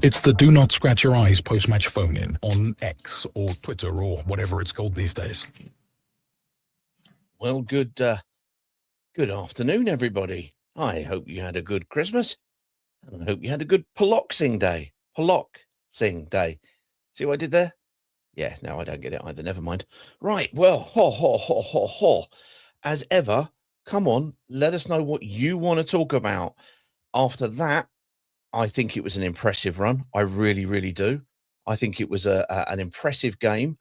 It's the Do Not Scratch Your Eyes post-match phone-in on X or Twitter or whatever it's called these days. Well, good afternoon, everybody. I hope you had a good Christmas, and I hope you had a good Poloxing Day. Poloxing Day. See what I did there? Yeah, no, I don't get it either. Never mind. Right, well, as ever, come on, let us know what you want to talk about. After that, I think it was an impressive run. I really, really do. I think it was an impressive game,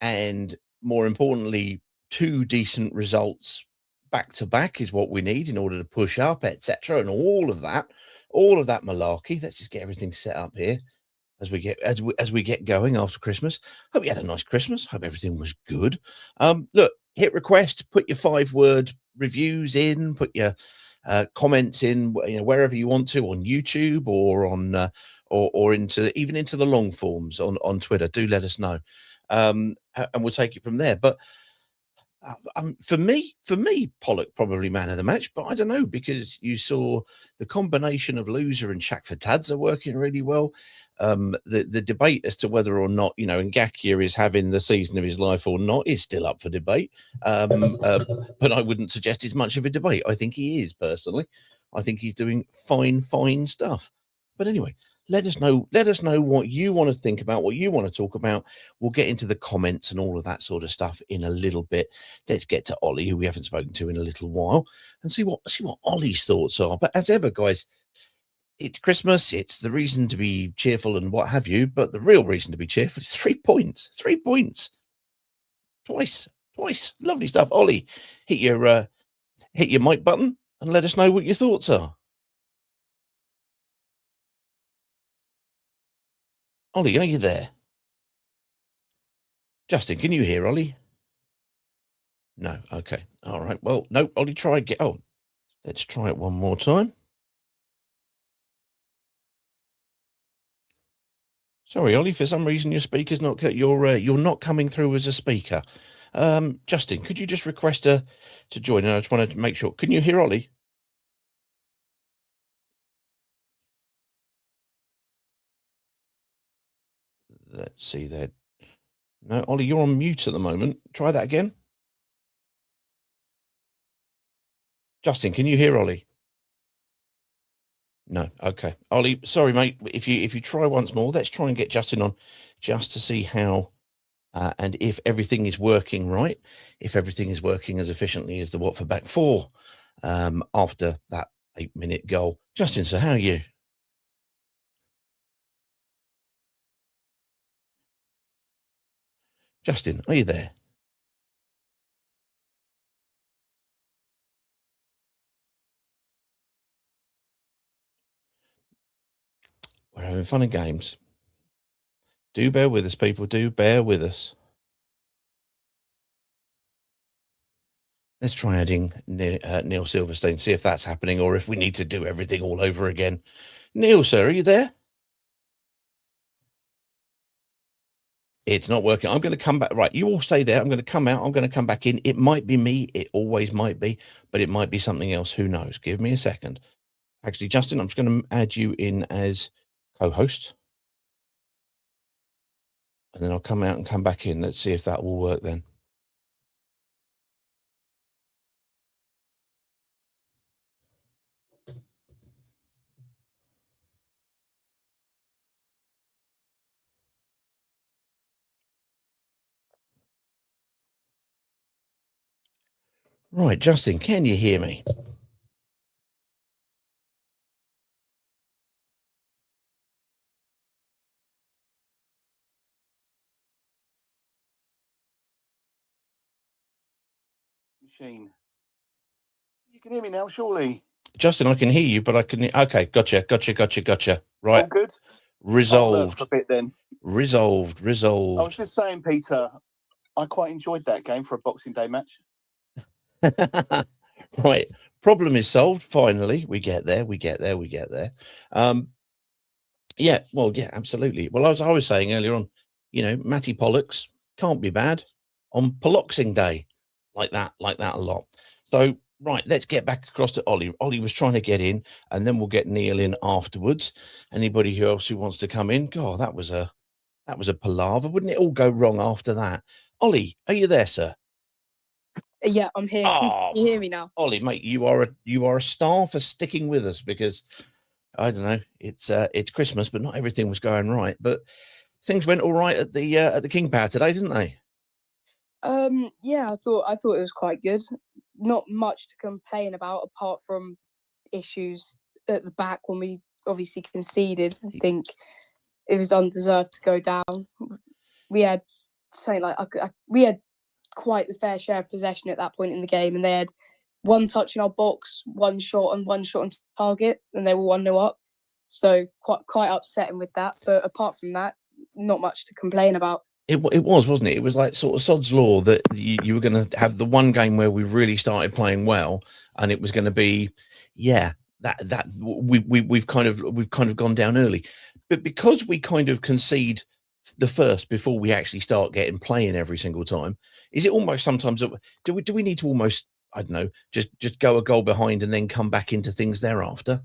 and more importantly, two decent results back to back is what we need in order to push up, etc., and all of that malarkey. Let's just get everything set up here as we get going after Christmas. Hope you had a nice Christmas. Hope everything was good. Look, hit request, put your 5-word reviews in, put your comments in, wherever you want to, on YouTube or on or into the long forms on Twitter. Do let us know, and we'll take it from there. But for me, Pollock probably man of the match, but I don't know, because you saw the combination of Loser and Shackford Tadza working really well. The debate as to whether or not, Ngakia is having the season of his life or not is still up for debate. But I wouldn't suggest it's much of a debate. I think he is, personally. I think he's doing fine stuff. But anyway, let us know what you want to think about, what you want to talk about. We'll get into the comments and all of that sort of stuff in a little bit. Let's get to Ollie, who we haven't spoken to in a little while, and see what Ollie's thoughts are. But as ever, guys, it's Christmas. It's the reason to be cheerful and what have you. But the real reason to be cheerful is 3 points. 3 points. Twice. Lovely stuff. Ollie, hit your mic button and let us know what your thoughts are. Ollie, are you there? Justin, can you hear Ollie? No. Okay. All right. Well, no, Ollie, try again. Oh, let's try it one more time. Sorry, Ollie, for some reason your speaker's not, you're not coming through as a speaker. Justin, could you just request to join? And I just wanted to make sure. Can you hear Ollie? Let's see there. No, Ollie, you're on mute at the moment. Try that again. Justin, can you hear Ollie? No. Okay. Ollie, sorry, mate. If you try once more, let's try and get Justin on just to see how and if everything is working right, if everything is working as efficiently as the Watford back four after that 8-minute goal. Justin, so how are you? Justin, are you there? We're having fun and games. Do bear with us, people. Do bear with us. Let's try adding Neil Silverstein, see if that's happening or if we need to do everything all over again. Neil, sir, are you there? It's not working. I'm going to come back. Right, you all stay there. I'm going to come out. I'm going to come back in. It might be me. It always might be, but it might be something else. Who knows? Give me a second. Actually, Justin, I'm just going to add you in as co-host. And then I'll come out and come back in. Let's see if that will work then. Right, Justin, can you hear me? Machine. You can hear me now, surely. Justin, I can hear you, but I can. Okay, gotcha. Right. All good. Resolved. A bit then. Resolved. I was just saying, Peter, I quite enjoyed that game for a Boxing Day match. Right. Problem is solved. Finally, we get there. Yeah. Well, yeah, absolutely. Well, I was saying earlier on, Matty Pollocks can't be bad on Poloxing Day like that a lot. So Right, let's get back across to Ollie. Ollie was trying to get in, and then we'll get Neil in afterwards. Anybody else who wants to come in? God, that was a palaver. Wouldn't it all go wrong after that? Ollie, are you there, sir? Yeah, I'm here. Oh, You hear me now? Ollie, mate, you are a star for sticking with us because I don't know, it's Christmas, but not everything was going right. But things went all right at the King Power today, didn't they? Yeah, I thought it was quite good. Not much to complain about apart from issues at the back when we obviously conceded. I think it was undeserved to go down. We had something like we had quite the fair share of possession at that point in the game, and they had one touch in our box, one shot on target, and they were 1-0 up. So quite upsetting with that. But apart from that, not much to complain about. It was, wasn't it? It was like sort of sod's law that you were going to have the one game where we really started playing well, and it was going to be, yeah, that we've kind of gone down early, but because we kind of concede the first before we actually start getting playing every single time, is it almost sometimes do we need to almost, I don't know, just go a goal behind and then come back into things thereafter?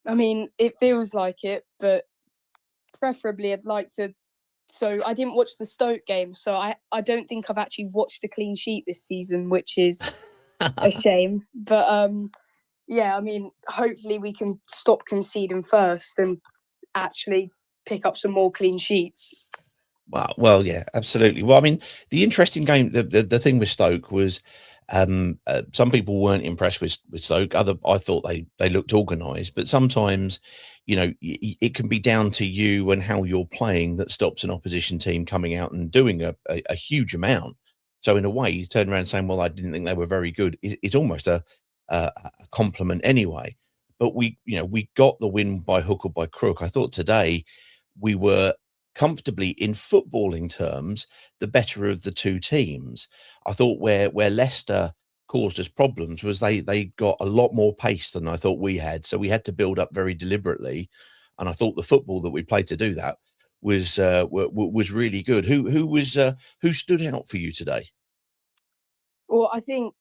I mean, it feels like it, but preferably I'd like to. So I didn't watch the Stoke game, so I don't think I've actually watched a clean sheet this season, which is a shame. But yeah, I mean, hopefully we can stop conceding first and actually pick up some more clean sheets. Well, yeah, absolutely. Well, I mean, the interesting game, the thing with Stoke was, some people weren't impressed with Stoke. I thought they looked organised, but sometimes, you know, it can be down to you and how you're playing that stops an opposition team coming out and doing a huge amount. So in a way, you turn around saying, "Well, I didn't think they were very good." It's almost a compliment anyway. But we got the win by hook or by crook. I thought today we were comfortably, in footballing terms, the better of the two teams. I thought where Leicester caused us problems was they got a lot more pace than I thought we had, so we had to build up very deliberately. And I thought the football that we played to do that was really good. Who stood out for you today? Well, I think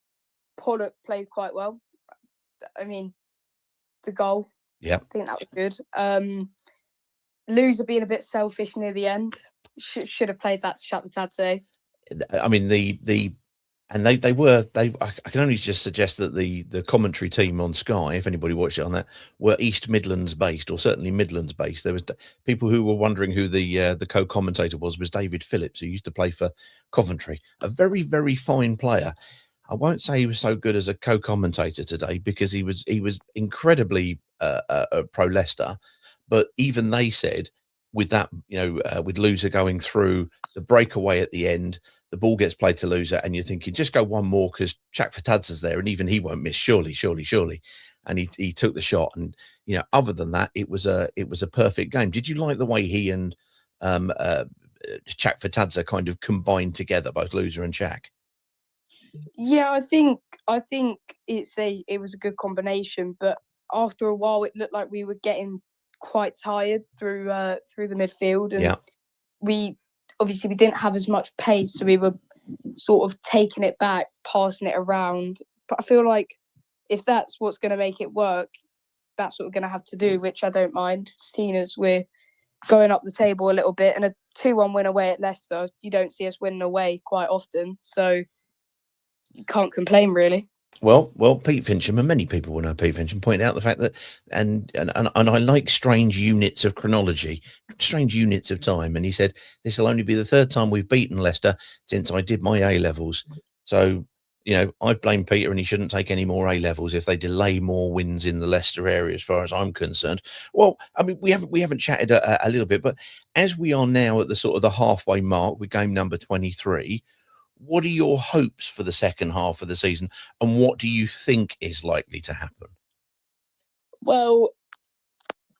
Pollock played quite well. I mean, the goal. Yeah, I think that was good. Loser being a bit selfish near the end. Should have played that to shut the Tadsay. I mean I can only just suggest that the commentary team on Sky, if anybody watched it on that, were East Midlands based, or certainly Midlands based. There was people who were wondering who the co-commentator was David Phillips, who used to play for Coventry, a very, very fine player. I won't say he was so good as a co-commentator today because he was incredibly pro Leicester, but even they said with that, with Loser going through the breakaway at the end, the ball gets played to Loser, and you're thinking, just go one more because Chak Fatadz's there, and even he won't miss, surely. And he took the shot, and other than that, it was a perfect game. Did you like the way he and Chak Fatadze kind of combined together, both Loser and Chak? Yeah, I think it was a good combination, but after a while, it looked like we were getting quite tired through the midfield, and we didn't have as much pace, so we were sort of taking it back, passing it around. But I feel like if that's what's going to make it work, that's what we're going to have to do, which I don't mind, seeing as we're going up the table a little bit. And a 2-1 win away at Leicester, you don't see us winning away quite often, so you can't complain, really. Well, Pete Fincham, and many people will know Pete Fincham, point out the fact that, and I like strange units of chronology, strange units of time. And he said, this will only be the third time we've beaten Leicester since I did my A-levels. So, I blame Peter, and he shouldn't take any more A-levels if they delay more wins in the Leicester area, as far as I'm concerned. Well, I mean, we haven't chatted a little bit, but as we are now at the sort of the halfway mark with game number 23, what are your hopes for the second half of the season, and what do you think is likely to happen? Well,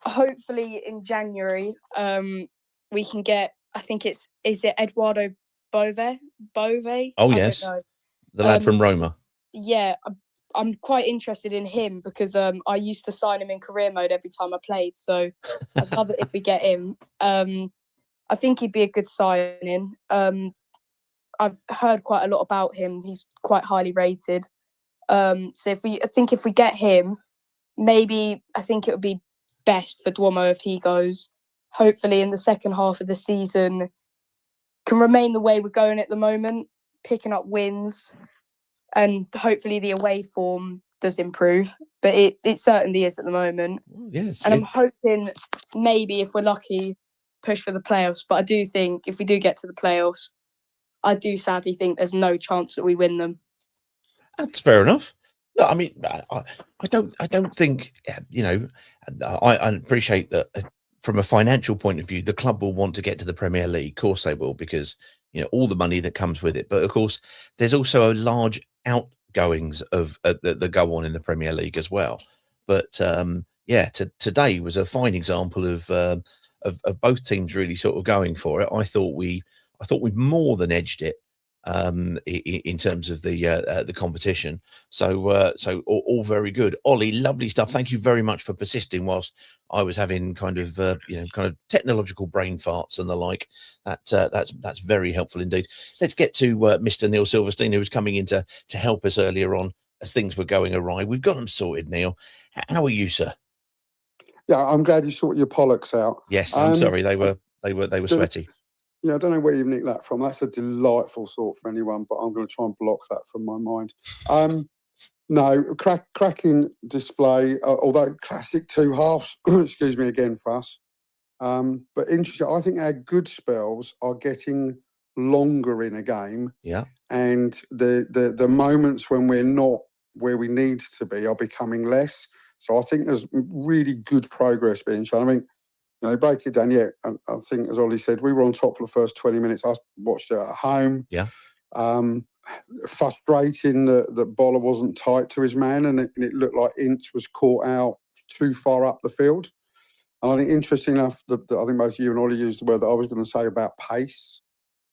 hopefully in January, we can get, I think is it Eduardo Bove? Oh, yes. The lad from Roma. Yeah, I'm quite interested in him because I used to sign him in career mode every time I played. So I'd love it if we get him. I think he'd be a good signing. I've heard quite a lot about him. He's quite highly rated. So if we get him, maybe I think it would be best for Duomo if he goes. Hopefully, in the second half of the season, can remain the way we're going at the moment, picking up wins, and hopefully the away form does improve. But it certainly is at the moment. Well, yes, and I'm hoping maybe if we're lucky, push for the playoffs. But I do think if we do get to the playoffs, I do sadly think there's no chance that we win them. That's fair enough. No, I mean, I don't think, you know, I appreciate that from a financial point of view, the club will want to get to the Premier League. Of course they will, because, you know, all the money that comes with it. But of course, there's also a large outgoings of that go on in the Premier League as well. But yeah, today was a fine example of both teams really sort of going for it. I thought we more than edged it in terms of the competition. So all very good. Ollie, lovely stuff. Thank you very much for persisting whilst I was having kind of technological brain farts and the like. That's very helpful indeed. Let's get to Mr. Neil Silverstein, who was coming in to help us earlier on as things were going awry. We've got them sorted, Neil. How are you, sir? Yeah, I'm glad you sorted your Pollocks out. Yes, I'm sorry, they were sweaty. Yeah, I don't know where you've nicked that from. That's a delightful thought for anyone, but I'm going to try and block that from my mind. No, cracking display, although classic two halves, excuse me again for us. But interesting, I think our good spells are getting longer in a game. Yeah. And the moments when we're not where we need to be are becoming less. So I think there's really good progress being shown. I mean, you know, break it down. Yeah, I think as Ollie said, we were on top for the first 20 minutes. I watched it at home. Yeah. Frustrating that Boller wasn't tight to his man, and it looked like Ince was caught out too far up the field. And I think interesting enough, I think both you and Ollie used the word that I was going to say about pace.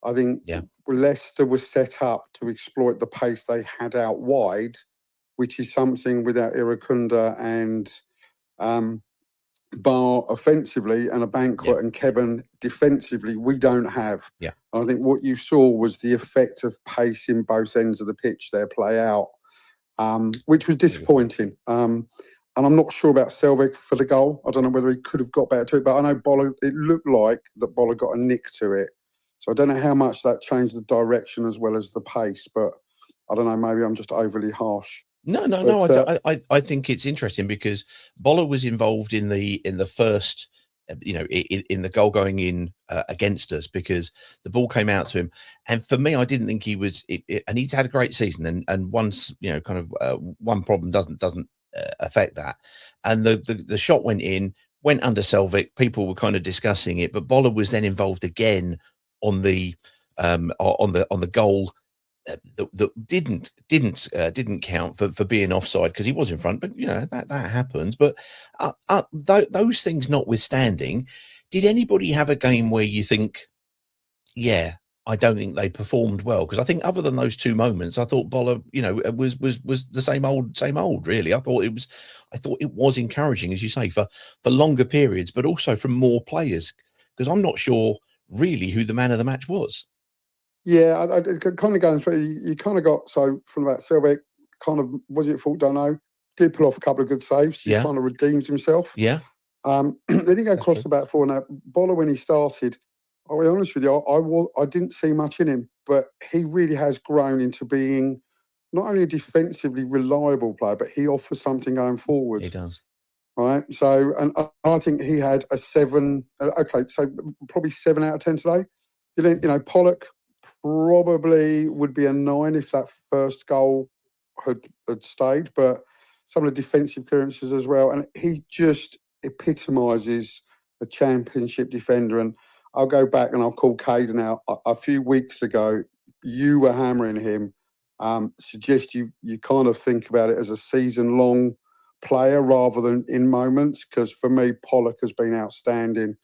I think Leicester was set up to exploit the pace they had out wide, which is something without Irukunda and Bar offensively and a Banquet and Kevin defensively, we don't have. Yeah. And I think what you saw was the effect of pace in both ends of the pitch there play out, which was disappointing. And I'm not sure about Selvig for the goal. I don't know whether he could have got better to it, but I know Boller, it looked like that Boller got a nick to it. So I don't know how much that changed the direction as well as the pace, but I don't know, maybe I'm just overly harsh. No. I think it's interesting because Boller was involved in the first, in the goal going in against us, because the ball came out to him, and for me, I didn't think he was. And he's had a great season, and once one problem doesn't affect that, and the shot went under Selvig. People were kind of discussing it, but Boller was then involved again on the goal. That didn't count for being offside because he was in front, but you know that happens. But those things notwithstanding, did anybody have a game where you think, yeah, I don't think they performed well? Because I think other than those two moments, I thought Boller, was the same old. Really, I thought it was encouraging, as you say, for longer periods, but also from more players. Because I'm not sure really who the man of the match was. Yeah, I kind of going through. You kind of got from about Selvig. Kind of was it fault? Don't know. Did pull off a couple of good saves. He kind of redeemed himself. Yeah. Then he go across the back four. Now Boller, when he started, I'll be honest with you, I didn't see much in him, but he really has grown into being not only a defensively reliable player, but he offers something going forward. He does. Right. So, and I think he had a 7. Okay, so probably 7 out of 10 today. You know, Pollock probably would be a 9 if that first goal had stayed, but some of the defensive clearances as well. And he just epitomises a championship defender. And I'll go back and I'll call Caden out. A few weeks ago, you were hammering him. Suggest you kind of think about it as a season-long player rather than in moments, because for me, Pollock has been outstanding.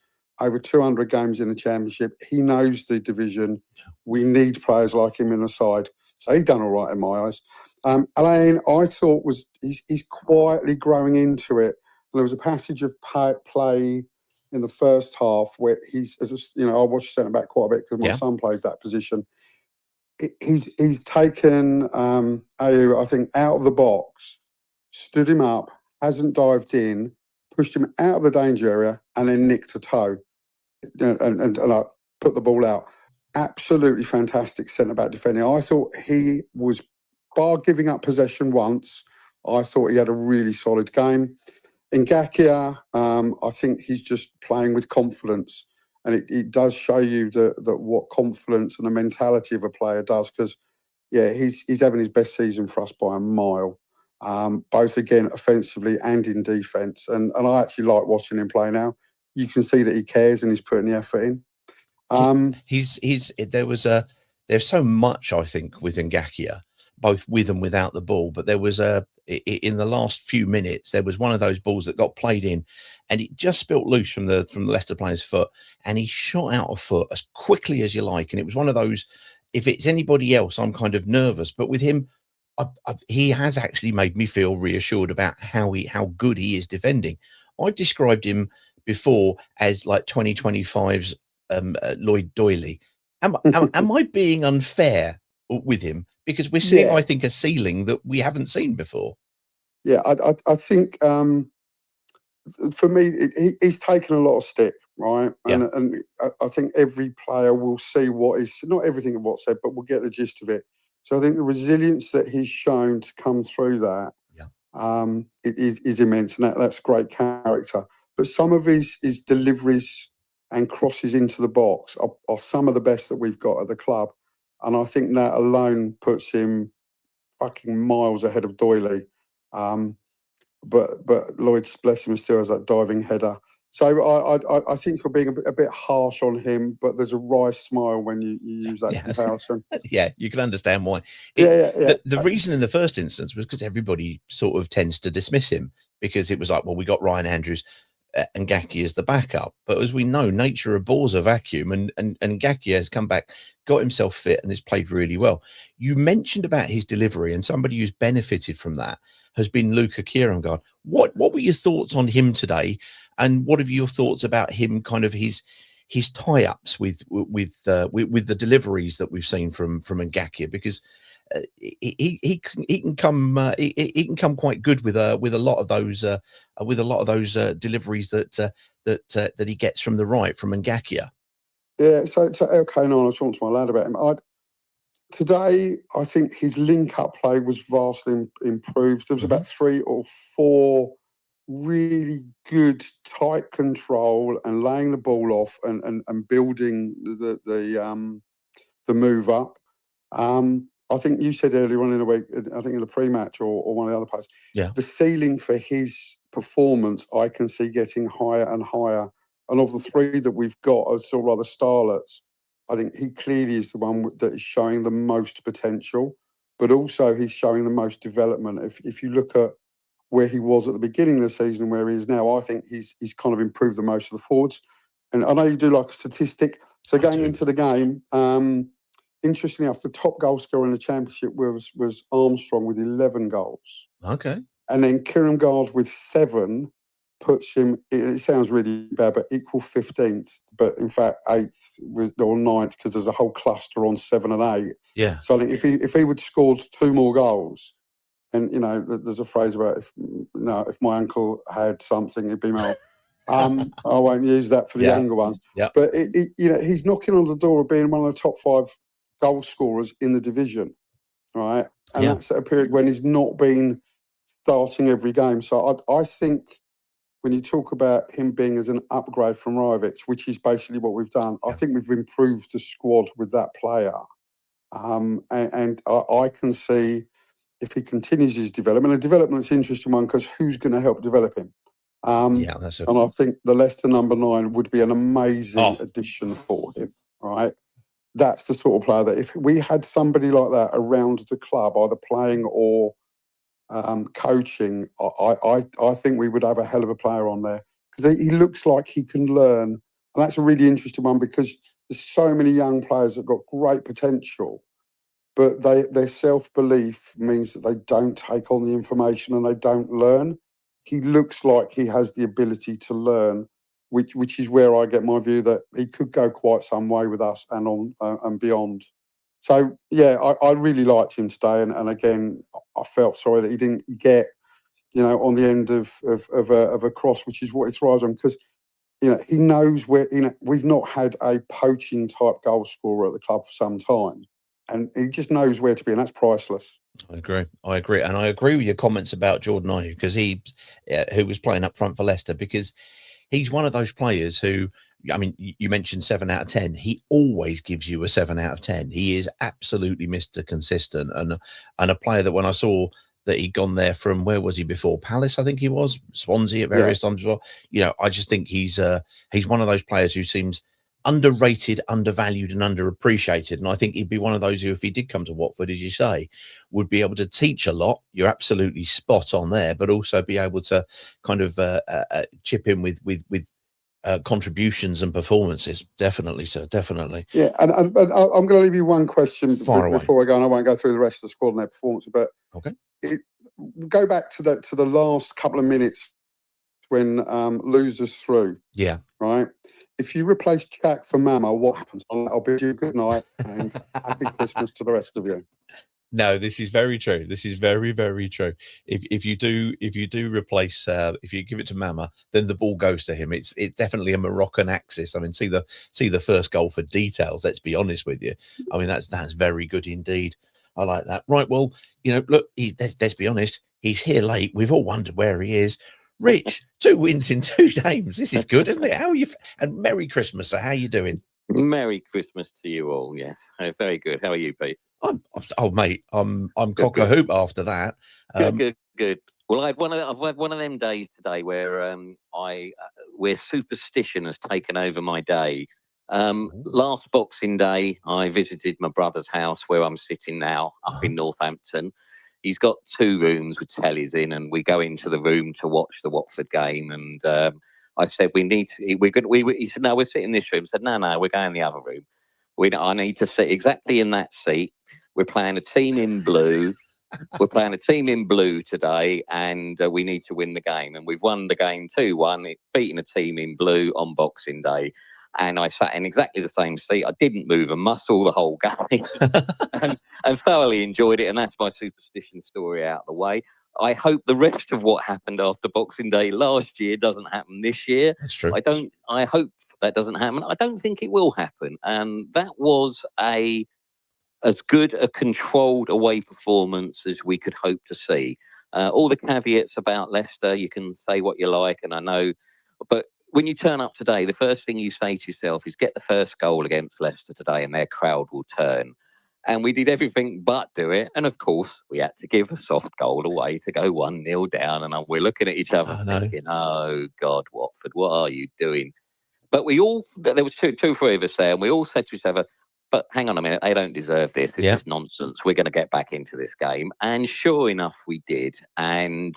Over 200 games in the championship. He knows the division. We need players like him in the side. So he's done all right in my eyes. Alain, I thought he's quietly growing into it. And there was a passage of play in the first half where I watched centre back quite a bit because my son plays that position. he's taken Ayew, I think, out of the box, stood him up, hasn't dived in, pushed him out of the danger area, and then nicked a toe and put the ball out. Absolutely fantastic centre-back defending. I thought he was, bar giving up possession once, I thought he had a really solid game. Ngakia, I think he's just playing with confidence. And it does show you that what confidence and the mentality of a player does, because, yeah, he's having his best season for us by a mile, both, again, offensively and in defence. And I actually like watching him play now. You can see that he cares and he's putting the effort in. There's so much, I think, with Ngakia, both with and without the ball, but there was in the last few minutes, there was one of those balls that got played in and it just spilt loose from the Leicester player's foot, and he shot out a foot as quickly as you like. And it was one of those, if it's anybody else, I'm kind of nervous, but with him, he has actually made me feel reassured about how good he is defending. I've described him before as like 2025's Lloyd Doyley. Am I being unfair with him? Because we're seeing, I think, a ceiling that we haven't seen before. Yeah, I think for me, he's taken a lot of stick, right? And I think every player will see what is, not everything of what's said, but we'll get the gist of it. So I think the resilience that he's shown to come through that it is immense, and that's great character. But some of his deliveries and crosses into the box are some of the best that we've got at the club. And I think that alone puts him fucking miles ahead of Doyley. But Lloyd, bless him, still has that diving header. So I think you're being a bit harsh on him, but there's a wry smile when you use that comparison. Yeah, you can understand why. The reason in the first instance was because everybody sort of tends to dismiss him, because it was like, well, we got Ryan Andrews and Ngakia as the backup. But as we know, nature abhors a vacuum, and Ngakia has come back, got himself fit, and has played really well. You mentioned about his delivery, and somebody who's benefited from that has been Luca Kierkegaard. What were your thoughts on him today? And what are your thoughts about him, kind of his tie-ups with the deliveries that we've seen from Ngakia? Because he can come quite good with a lot of those deliveries that he gets from the right from Ngakia. Yeah, so okay, no, I was talking to my lad about him. Today, I think his link-up play was vastly improved. There was about 3 or 4 really good tight control and laying the ball off and building the move up. I think you said earlier on in the week, I think in the pre-match or one of the other posts, the ceiling for his performance I can see getting higher and higher. And of the 3 that we've got as sort of rather starlets, I think he clearly is the one that is showing the most potential, but also he's showing the most development. If you look at where he was at the beginning of the season and where he is now, I think he's kind of improved the most of the forwards. And I know you do like a statistic. So going into the game, interestingly enough, the top goal scorer in the championship was Armstrong with 11 goals. Okay. And then Kierkegaard with 7 puts him, it sounds really bad, but equal 15th, but in fact 8th or 9th, because there's a whole cluster on 7 and 8. Yeah. So I think if he would scored 2 more goals, and you know, there's a phrase about if my uncle had something, it'd be more. I won't use that for the younger ones. Yeah. But he's knocking on the door of being one of the top 5 goal scorers in the division, right? And that's at a period when he's not been starting every game. So I think when you talk about him being as an upgrade from Rajovic, which is basically what we've done, I think we've improved the squad with that player. And I can see if he continues his development. And development's an interesting one because who's going to help develop him? And I think the Leicester number 9 would be an amazing addition for him, right? That's the sort of player that if we had somebody like that around the club, either playing or coaching, I think we would have a hell of a player on there, because he looks like he can learn. And that's a really interesting one, because there's so many young players that got great potential, but their self-belief means that they don't take on the information and they don't learn. He looks like he has the ability to learn, which is where I get my view that he could go quite some way with us and on and beyond. So yeah, I really liked him today, and again, I felt sorry that he didn't get, on the end of a cross, which is what he thrives on, because he knows where. We've not had a poaching type goal scorer at the club for some time, and he just knows where to be, and that's priceless. I agree, and I agree with your comments about Jordan Ayew, because who was playing up front for Leicester, because he's one of those players who, I mean, you mentioned 7 out of 10. He always gives you a 7 out of 10. He is absolutely Mr. Consistent, and a player that when I saw that he'd gone there from, where was he before? Palace, I think he was, Swansea at various times as well. I just think he's one of those players who seems underrated, undervalued, and underappreciated. And I think he'd be one of those who, if he did come to Watford, as you say, would be able to teach a lot. You're absolutely spot on there, but also be able to kind of chip in with contributions and performances. Definitely, sir. Definitely. Yeah, and I'm going to leave you one question before I go, and I won't go through the rest of the squad and their performance. But okay, go back to the last couple of minutes when losers through. Yeah. Right. If you replace Jack for Mama, what happens? I'll bid you good night and happy Christmas to the rest of you. No, this is very true. This is very, very true. If you do replace, if you give it to Mama, then the ball goes to him. It's definitely a Moroccan axis. I mean, see the first goal for details. Let's be honest with you. I mean, that's very good indeed. I like that. Right. Well, look, let's be honest. He's here late. We've all wondered where he is. Rich, 2 wins in 2 games. This is good, isn't it? How are you? And Merry Christmas, sir. How are you doing? Merry Christmas to you all. Yes, very good. How are you, Pete? Mate, I'm cock a hoop after that. Good. Well, I've had one of them days today where where superstition has taken over my day. Last Boxing Day, I visited my brother's house where I'm sitting now, up in Northampton. He's got 2 rooms with tellies in, and we go into the room to watch the Watford game. And I said, he said, no, we're sitting in this room. I said, no, we're going in the other room. I need to sit exactly in that seat. We're playing a team in blue. We're playing a team in blue today, and we need to win the game. And we've won the game 2-1, beating a team in blue on Boxing Day. And I sat in exactly the same seat. I didn't move a muscle the whole game and thoroughly enjoyed it. And that's my superstition story out of the way. I hope the rest of what happened after Boxing Day last year doesn't happen this year. That's true. I hope that doesn't happen. I don't think it will happen. And that was as good a controlled away performance as we could hope to see. All the caveats about Leicester, you can say what you like, and I know, but when you turn up today, the first thing you say to yourself is get the first goal against Leicester today and their crowd will turn. And we did everything but do it. And of course, we had to give a soft goal away to go 1-0 down. And we're looking at each other thinking, oh, God, Watford, what are you doing? But there was two, 3 of us there, and we all said to each other, but hang on a minute, they don't deserve this. This is nonsense. We're going to get back into this game. And sure enough, we did. And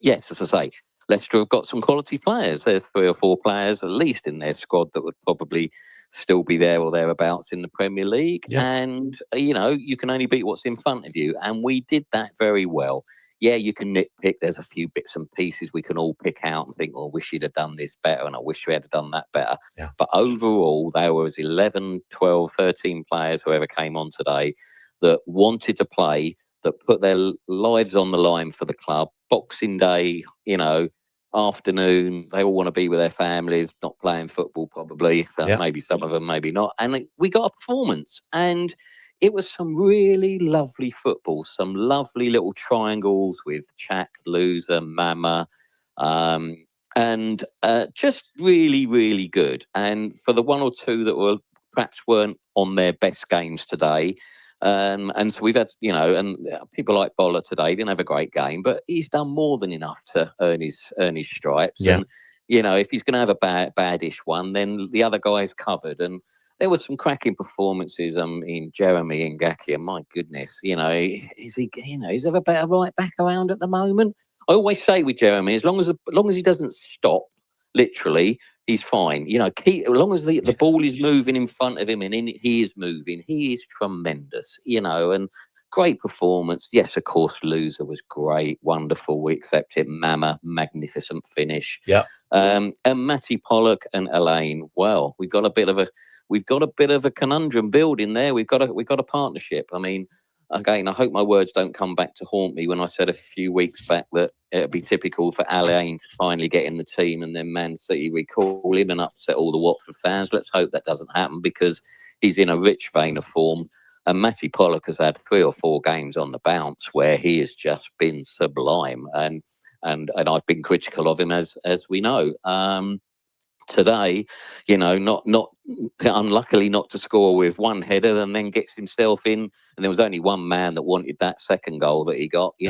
yes, as I say, Leicester have got some quality players. There's 3 or 4 players at least in their squad that would probably still be there or thereabouts in the Premier League. Yeah. And, you can only beat what's in front of you. And we did that very well. Yeah, you can nitpick. There's a few bits and pieces we can all pick out and think, I wish you'd have done this better and I wish we had done that better. Yeah. But overall, there was 11, 12, 13 players, whoever came on today, that wanted to play, that put their lives on the line for the club. Boxing Day, afternoon, they all want to be with their families, not playing football probably. So maybe some of them, maybe not. And we got a performance. And it was some really lovely football, some lovely little triangles with Chak, Loser, Mama, and just really, really good. And for the 1 or 2 that perhaps weren't on their best games today, and so we've had, and people like Boller today didn't have a great game, but he's done more than enough to earn his stripes. Yeah. And if he's going to have a badish one, then the other guy's covered. And there were some cracking performances in Jeremy and Ngaki, and my goodness, is there a better right back around at the moment? I always say with Jeremy, as long as he doesn't stop, literally, he's fine. As long as the ball is moving in front of him and he is moving, he is tremendous. And great performance. Yes, of course, loser was great, wonderful. We accept it. Mama, magnificent finish. Yeah. And Matty Pollock and Elaine. Well, we've got a bit of a conundrum building there. We've got a partnership. I mean, again, I hope my words don't come back to haunt me when I said a few weeks back that it'd be typical for Elaine to finally get in the team and then Man City recall him and upset all the Watford fans. Let's hope that doesn't happen, because he's in a rich vein of form. And Matty Pollock has had 3 or 4 games on the bounce where he has just been sublime. And I've been critical of him, as we know. Today, not unluckily not to score with one header, and then gets himself in. And there was only one man that wanted that second goal that he got. He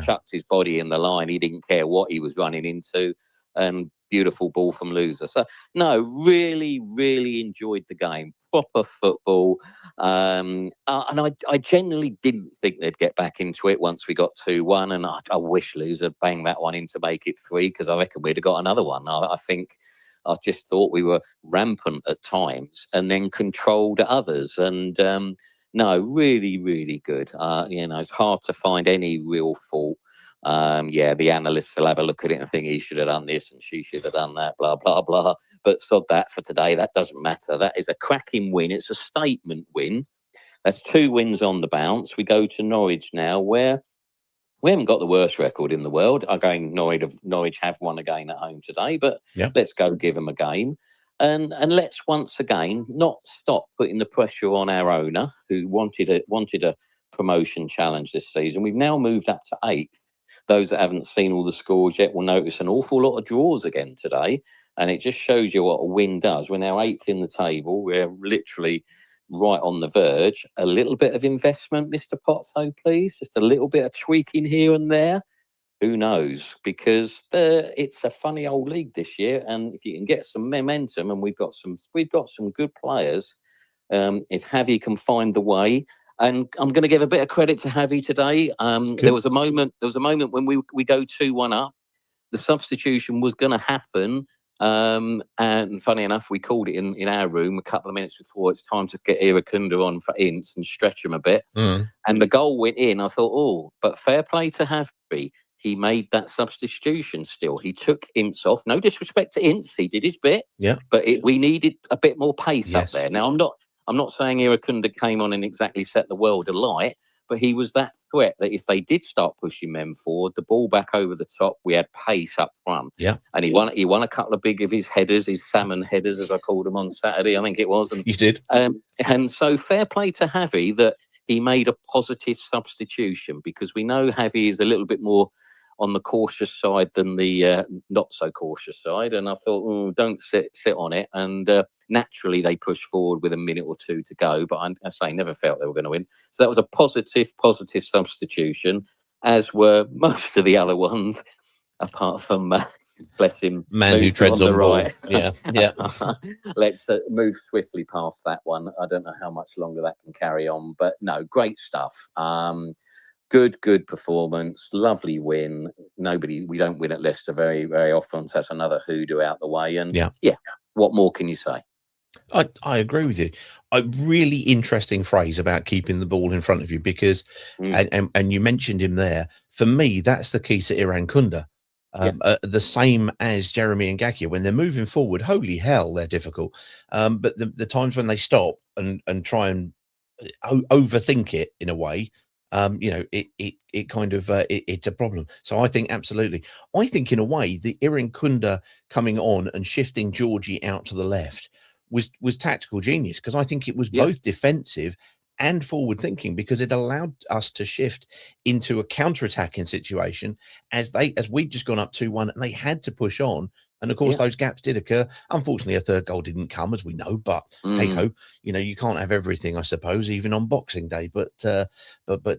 chucked his body in the line. He didn't care what he was running into. And beautiful ball from loser. So no, really, really enjoyed the game. Proper football. And I genuinely didn't think they'd get back into it once we got 2-1. And I wish loser banged that one in to make it 3, because I reckon we'd have got another one. I think I just thought we were rampant at times and then controlled at others. And no, really, really good. It's hard to find any real fault. The analysts will have a look at it and think he should have done this and she should have done that, blah, blah, blah. But sod that for today. That doesn't matter. That is a cracking win. It's a statement win. That's 2 wins on the bounce. We go to Norwich now, where we haven't got the worst record in the world. Again, Norwich have won a game at home today, but let's go give them a game. And let's once again not stop putting the pressure on our owner, who wanted a promotion challenge this season. We've now moved up to 8th. Those that haven't seen all the scores yet will notice an awful lot of draws again today. And it just shows you what a win does. We're now 8th in the table. We're literally right on the verge. A little bit of investment, Mr. Potso, please. Just a little bit of tweaking here and there. Who knows? Because it's a funny old league this year. And if you can get some momentum, and we've got some good players, if Javi can find the way. And I'm going to give a bit of credit to Javi today. There was a moment when we go 2-1 up. The substitution was going to happen. And funny enough, we called it in our room a couple of minutes before it's time to get Irakunda on for Ince and stretch him a bit. And the goal went in. I thought, but fair play to Javi. He made that substitution still. He took Ince off. No disrespect to Ince. He did his bit. Yeah. But we needed a bit more pace up there. Now, I'm not saying Irakunda came on and exactly set the world alight, but he was that threat that if they did start pushing men forward, the ball back over the top, we had pace up front. Yeah. And he won a couple of big of his headers, his salmon headers, as I called them on Saturday, I think it was. And, you did. And so fair play to Javi that he made a positive substitution, because we know Javi is a little bit more on the cautious side than the not so cautious side. And I thought, don't sit on it. And naturally they pushed forward with a minute or 2 to go. But I say, never felt they were going to win. So that was a positive substitution, as were most of the other ones, apart from bless him, man who treads on the right. Yeah. Let's move swiftly past that one. I don't know how much longer that can carry on, but no, great stuff. Good performance, lovely win. We don't win at Leicester very, very often. So that's another hoodoo out the way. And what more can you say? I agree with you. A really interesting phrase about keeping the ball in front of you, because, and you mentioned him there. For me, that's the key to Irakunda. The same as Jeremy and Ngakia. When they're moving forward, holy hell, they're difficult. But the times when they stop and try and overthink it in a way, it kind of it's a problem. So I think absolutely. I think in a way the Irakunda coming on and shifting Georgie out to the left was tactical genius, because I think it was both defensive and forward thinking, because it allowed us to shift into a counter-attacking situation as we'd just gone up 2-1 and they had to push on. And of course, those gaps did occur. Unfortunately, a third goal didn't come, as we know. But hey ho, you can't have everything, I suppose, even on Boxing Day. But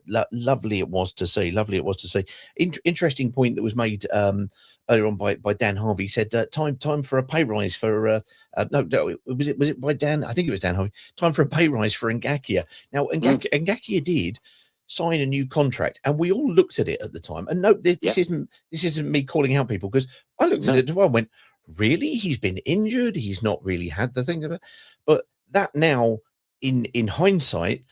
lovely it was to see. Lovely it was to see. Interesting point that was made earlier on by Dan Harvey. He said time for a pay rise for no, was it by Dan? I think it was Dan Harvey. Time for a pay rise for Ngakia. Now Ngakia did sign a new contract, and we all looked at it at the time. And no, this isn't me calling out people, because I looked at it as well and went, really? He's been injured. He's not really had the thing of it. But that now, in hindsight,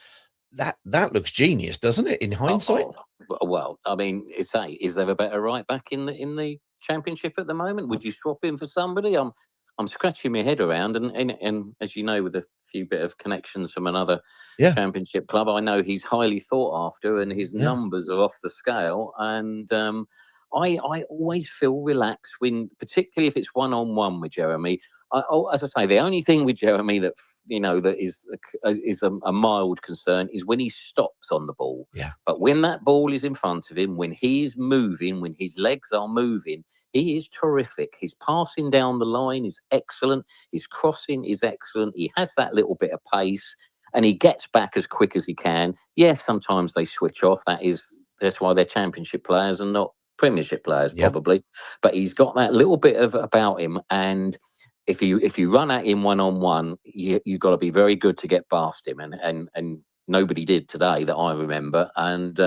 that looks genius, doesn't it? In hindsight, Well, I mean, is there a better right back in the Championship at the moment? Would you swap him for somebody? I'm scratching my head around, and as you know, with a few bit of connections from another Championship club, I know he's highly thought after, and his numbers are off the scale. And I always feel relaxed when, particularly if it's 1-on-1 with Jeremy. As I say, the only thing with Jeremy that that is a mild concern is when he stops on the ball. Yeah. But when that ball is in front of him, when he is moving, when his legs are moving, he is terrific. His passing down the line is excellent. His crossing is excellent. He has that little bit of pace, and he gets back as quick as he can. Yes, sometimes they switch off. That's why they're Championship players and not Premiership players, probably. But he's got that little bit of about him, and if you run at him 1-on-1, you've got to be very good to get past him, and nobody did today that I remember. And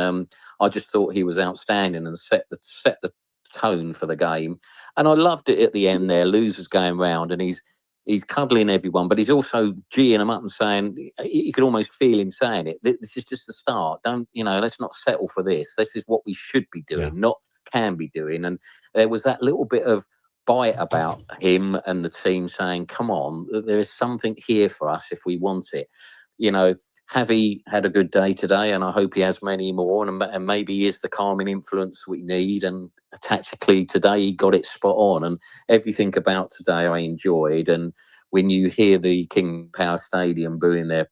I just thought he was outstanding and set the tone for the game. And I loved it at the end there. Losers going round, and he's cuddling everyone, but he's also geeing them up and saying, you could almost feel him saying it. This is just the start. Let's not settle for this. This is what we should be doing, not can be doing. And there was that little bit of bite about him and the team saying, come on, there is something here for us if we want it. Javi had a good day today, and I hope he has many more, and maybe he is the calming influence we need. And tactically today he got it spot on, and everything about today I enjoyed. And when you hear the King Power Stadium booing their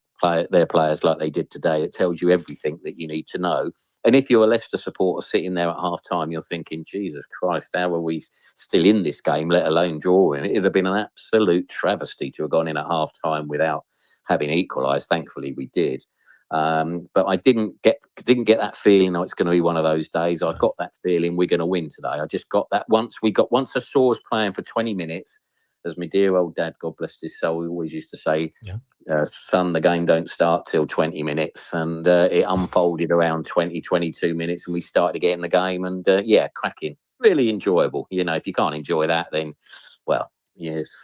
players like they did today, it tells you everything that you need to know. And if you're a Leicester supporter sitting there at half time, you're thinking, Jesus Christ, how are we still in this game, let alone drawing? It'd have been an absolute travesty to have gone in at half time without having equalised. Thankfully we did. But I didn't get that feeling, it's going to be one of those days. I got that feeling we're going to win today. I just got that once I saw us playing for 20 minutes, as my dear old dad, God bless his soul, he always used to say, son, the game don't start till 20 minutes. And it unfolded around 22 minutes, and we started to get in the game, and cracking, really enjoyable. If you can't enjoy that, then, well,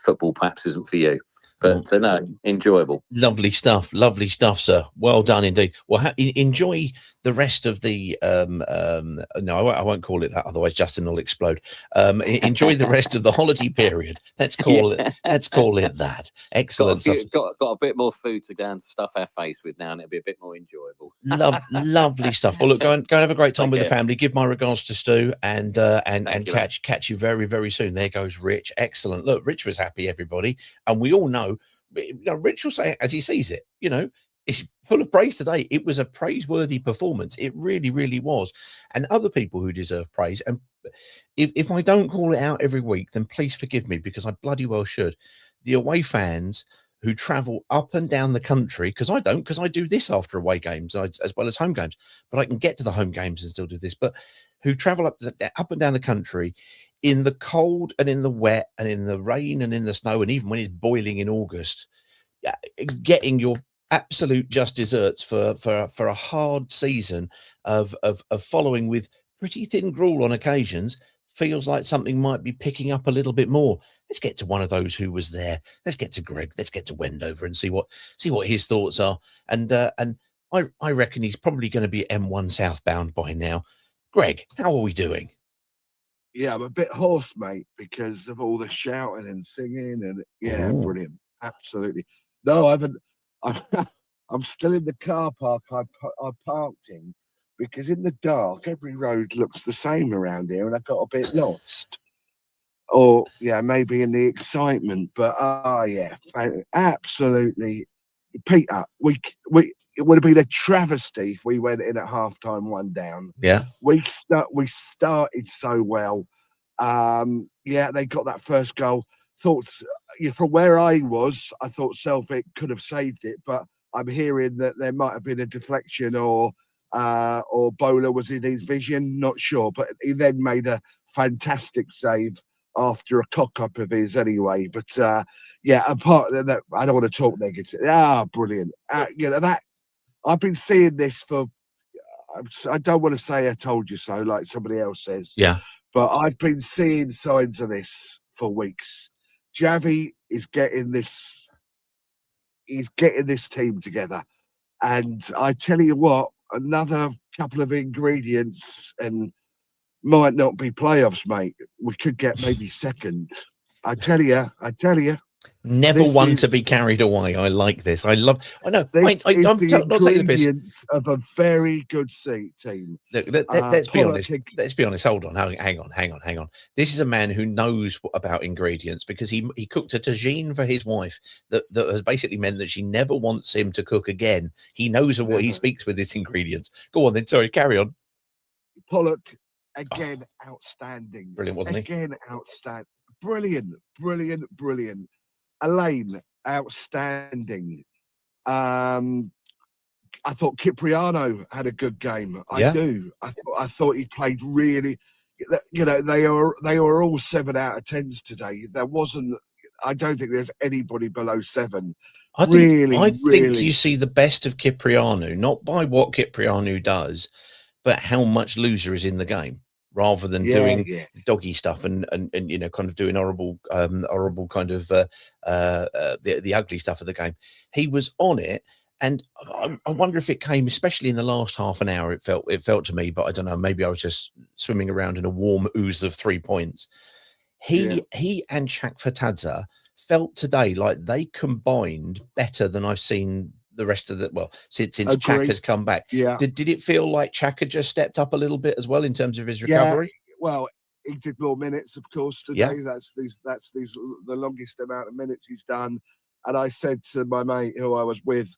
football perhaps isn't for you. But no, enjoyable. Lovely stuff, sir. Well done indeed. Well, enjoy the rest of the. No, I won't call it that. Otherwise, Justin will explode. Enjoy the rest of the holiday period. Let's call it. Let's call it that. Excellent. Got a bit more food to go and stuff our face with now, and it'll be a bit more enjoyable. Lovely stuff. Well, look, go and have a great time with the family. Give my regards to Stu, and catch you very, very soon. There goes Rich. Excellent. Look, Rich was happy, everybody, and we all know. Rich will say it as he sees it. It's full of praise today. It was a praiseworthy performance. It really, really was. And other people who deserve praise. And if I don't call it out every week, then please forgive me, because I bloody well should. The away fans who travel up and down the country, because I do this after away games as well as home games, but I can get to the home games and still do this. But who travel up and down the country in the cold and in the wet and in the rain and in the snow, and even when it's boiling in August, getting your absolute just desserts for a hard season of following with pretty thin gruel on occasions, feels like something might be picking up a little bit more. Let's get to one of those who was there. Let's get to Greg. Let's get to Wendover and see what his thoughts are. And I reckon he's probably going to be M1 southbound by now. Greg, how are we doing? Yeah, I'm a bit hoarse, mate, because of all the shouting and singing, and brilliant, absolutely. No, I haven't. I'm still in the car park I parked in, because in the dark every road looks the same around here, and I got a bit lost. Or maybe in the excitement, but absolutely, Peter. It would have been a travesty if we went in at halftime 1 down. Yeah, we started so well. They got that first goal. Thoughts from where I was, I thought Celtic could have saved it, but I'm hearing that there might have been a deflection or Bowler was in his vision. Not sure, but he then made a fantastic save after a cock-up of his anyway. But apart from that, I don't want to talk negative. Brilliant. That I've been seeing this for, I don't want to say I told you so like somebody else says. Yeah. But I've been seeing signs of this for weeks. Javi is getting this team together. And I tell you what, another couple of ingredients and might not be playoffs, mate. We could get maybe second. I tell you. Never This one to be is- carried away. I like this. I know. This is I'm the not taking the piss. ingredients of a very good team. Look, let's be honest. Pollock- Let's be honest. Hold on. Hang on. This is a man who knows about ingredients because he cooked a tagine for his wife that has basically meant that she never wants him to cook again. He knows what he speaks with his ingredients. Go on then. Sorry, carry on. Pollock, again, outstanding. Brilliant, wasn't he? Again, outstanding. Brilliant. Elaine, outstanding. I thought Cipriano had a good game. I do. I thought he played really. You know, they were all 7 out of 10s today. There wasn't. I don't think there's anybody below 7. I think you see the best of Cipriano, not by what Cipriano does, but how much loser is in the game, rather than doing doggy stuff and you know, kind of doing horrible kind of the ugly stuff of the game. He was on it, and I wonder if it came, especially in the last half an hour. It felt to me, but I don't know. Maybe I was just swimming around in a warm ooze of 3 points. He and Shaq Fatadza felt today like they combined better than I've seen the rest of the since Chaka has come back. Did it feel like Chaka just stepped up a little bit as well in terms of his recovery? Well, he did more minutes, of course, today. That's the longest amount of minutes he's done. And I said to my mate who I was with,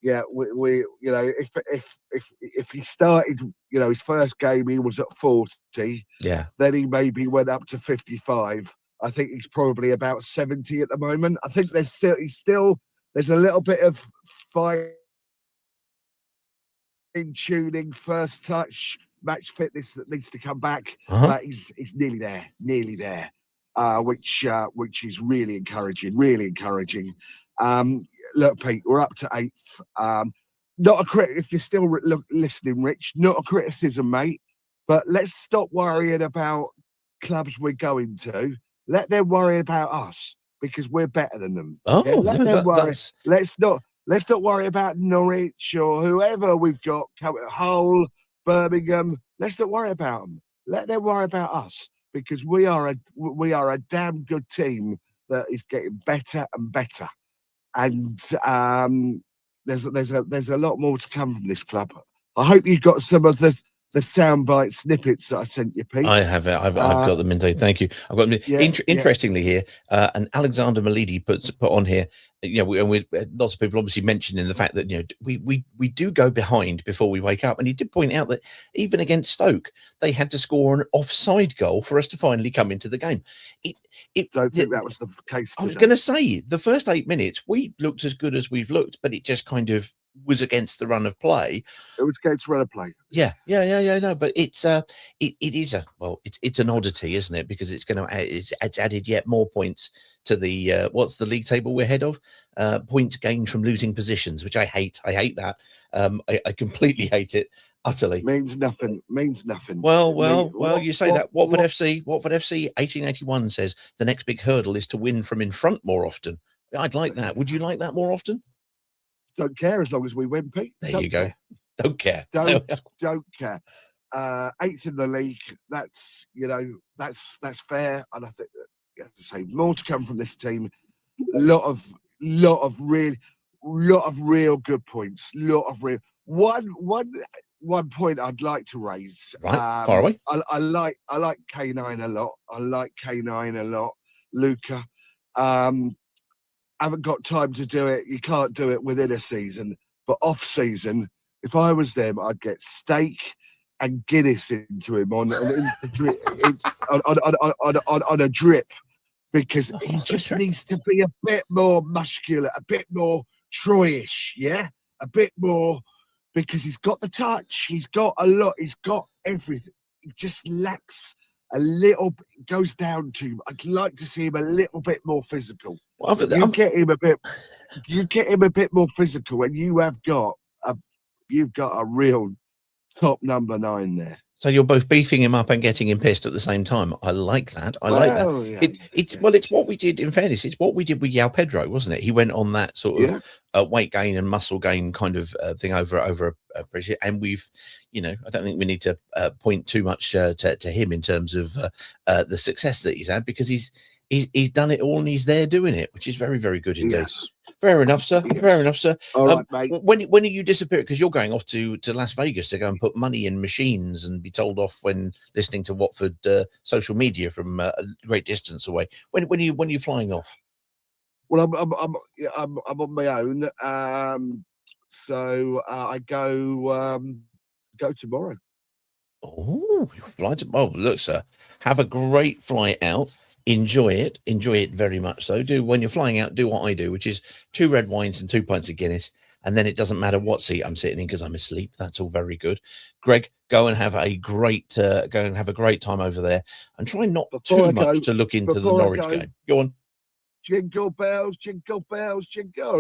we you know, if he started, you know, his first game he was at 40, then he maybe went up to 55. I think he's probably about 70 at the moment. I think there's a little bit of fine tuning, first touch, match fitness that needs to come back. But he's nearly there, which is really encouraging. Look, Pete, we're up to 8th. Not a crit if you're still listening, Rich. Not a criticism, mate. But let's stop worrying about clubs we're going to. Let them worry about us because we're better than them. Let them worry. Let's not worry about Norwich or whoever we've got coming. Hull, Birmingham. Let's not worry about them. Let them worry about us because we are a damn good team that is getting better and better. And there's a lot more to come from this club. I hope you got some of the soundbite snippets that I sent you, Pete. I have it. I've got them indeed. Thank you. I've got them. Interestingly here, and Alexander Malidi put on here. You know, and lots of people obviously mentioning the fact that, you know, we do go behind before we wake up, and he did point out that even against Stoke, they had to score an offside goal for us to finally come into the game. Don't think that was the case today. I was going to say the first 8 minutes we looked as good as we've looked, but it just kind of was against the run of play. It was against run of play. No, but it's it's an oddity, isn't it? Because it's added yet more points to the what's the league table we're ahead of? Points gained from losing positions, which I hate. I hate that. I completely hate it. Utterly means nothing. Well. You say that. Watford FC 1881 says the next big hurdle is to win from in front more often. I'd like that. Would you like that more often? Don't care as long as we win, Pete. There you go. Don't care. Don't care. 8th in the league. That's fair. And I think that, you have to say, more to come from this team. A lot of real good points. One point I'd like to raise. Right, far away. I like K9 a lot. Luca. Haven't got time to do it. You can't do it within a season, but off season, if I was them, I'd get steak and Guinness into him on a drip, because he just needs to be a bit more muscular, a bit more Troyish, a bit more, because he's got the touch, he's got a lot, he's got everything. He just lacks a little, goes down to him. I'd like to see him a little bit more physical. Well, you get him a bit more physical, and you've got a real top number 9 there. So you're both beefing him up and getting him pissed at the same time. I like that. I like that. It's what we did. In fairness, it's what we did with Yao Pedro, wasn't it? He went on that sort of weight gain and muscle gain kind of thing over a period. And we've, I don't think we need to point too much to him in terms of the success that he's had, because he's done it all and he's there doing it, which is very, very good indeed. Yes. Fair enough, sir. Yes. Fair enough, sir. All right, mate. When are you disappearing? Because you're going off to Las Vegas to go and put money in machines and be told off when listening to Watford social media from a great distance away. When are you flying off? Well, I'm on my own. So I go tomorrow. Oh, you're flying to. Oh, look, sir. Have a great flight out. Enjoy it very much. So when you're flying out, do what I do, which is 2 red wines and 2 pints of Guinness, and then it doesn't matter what seat I'm sitting in because I'm asleep. That's all very good. Greg, go and have a great time over there, and try not too much to look into the Norwich game. Go on. Jingle bells, jingle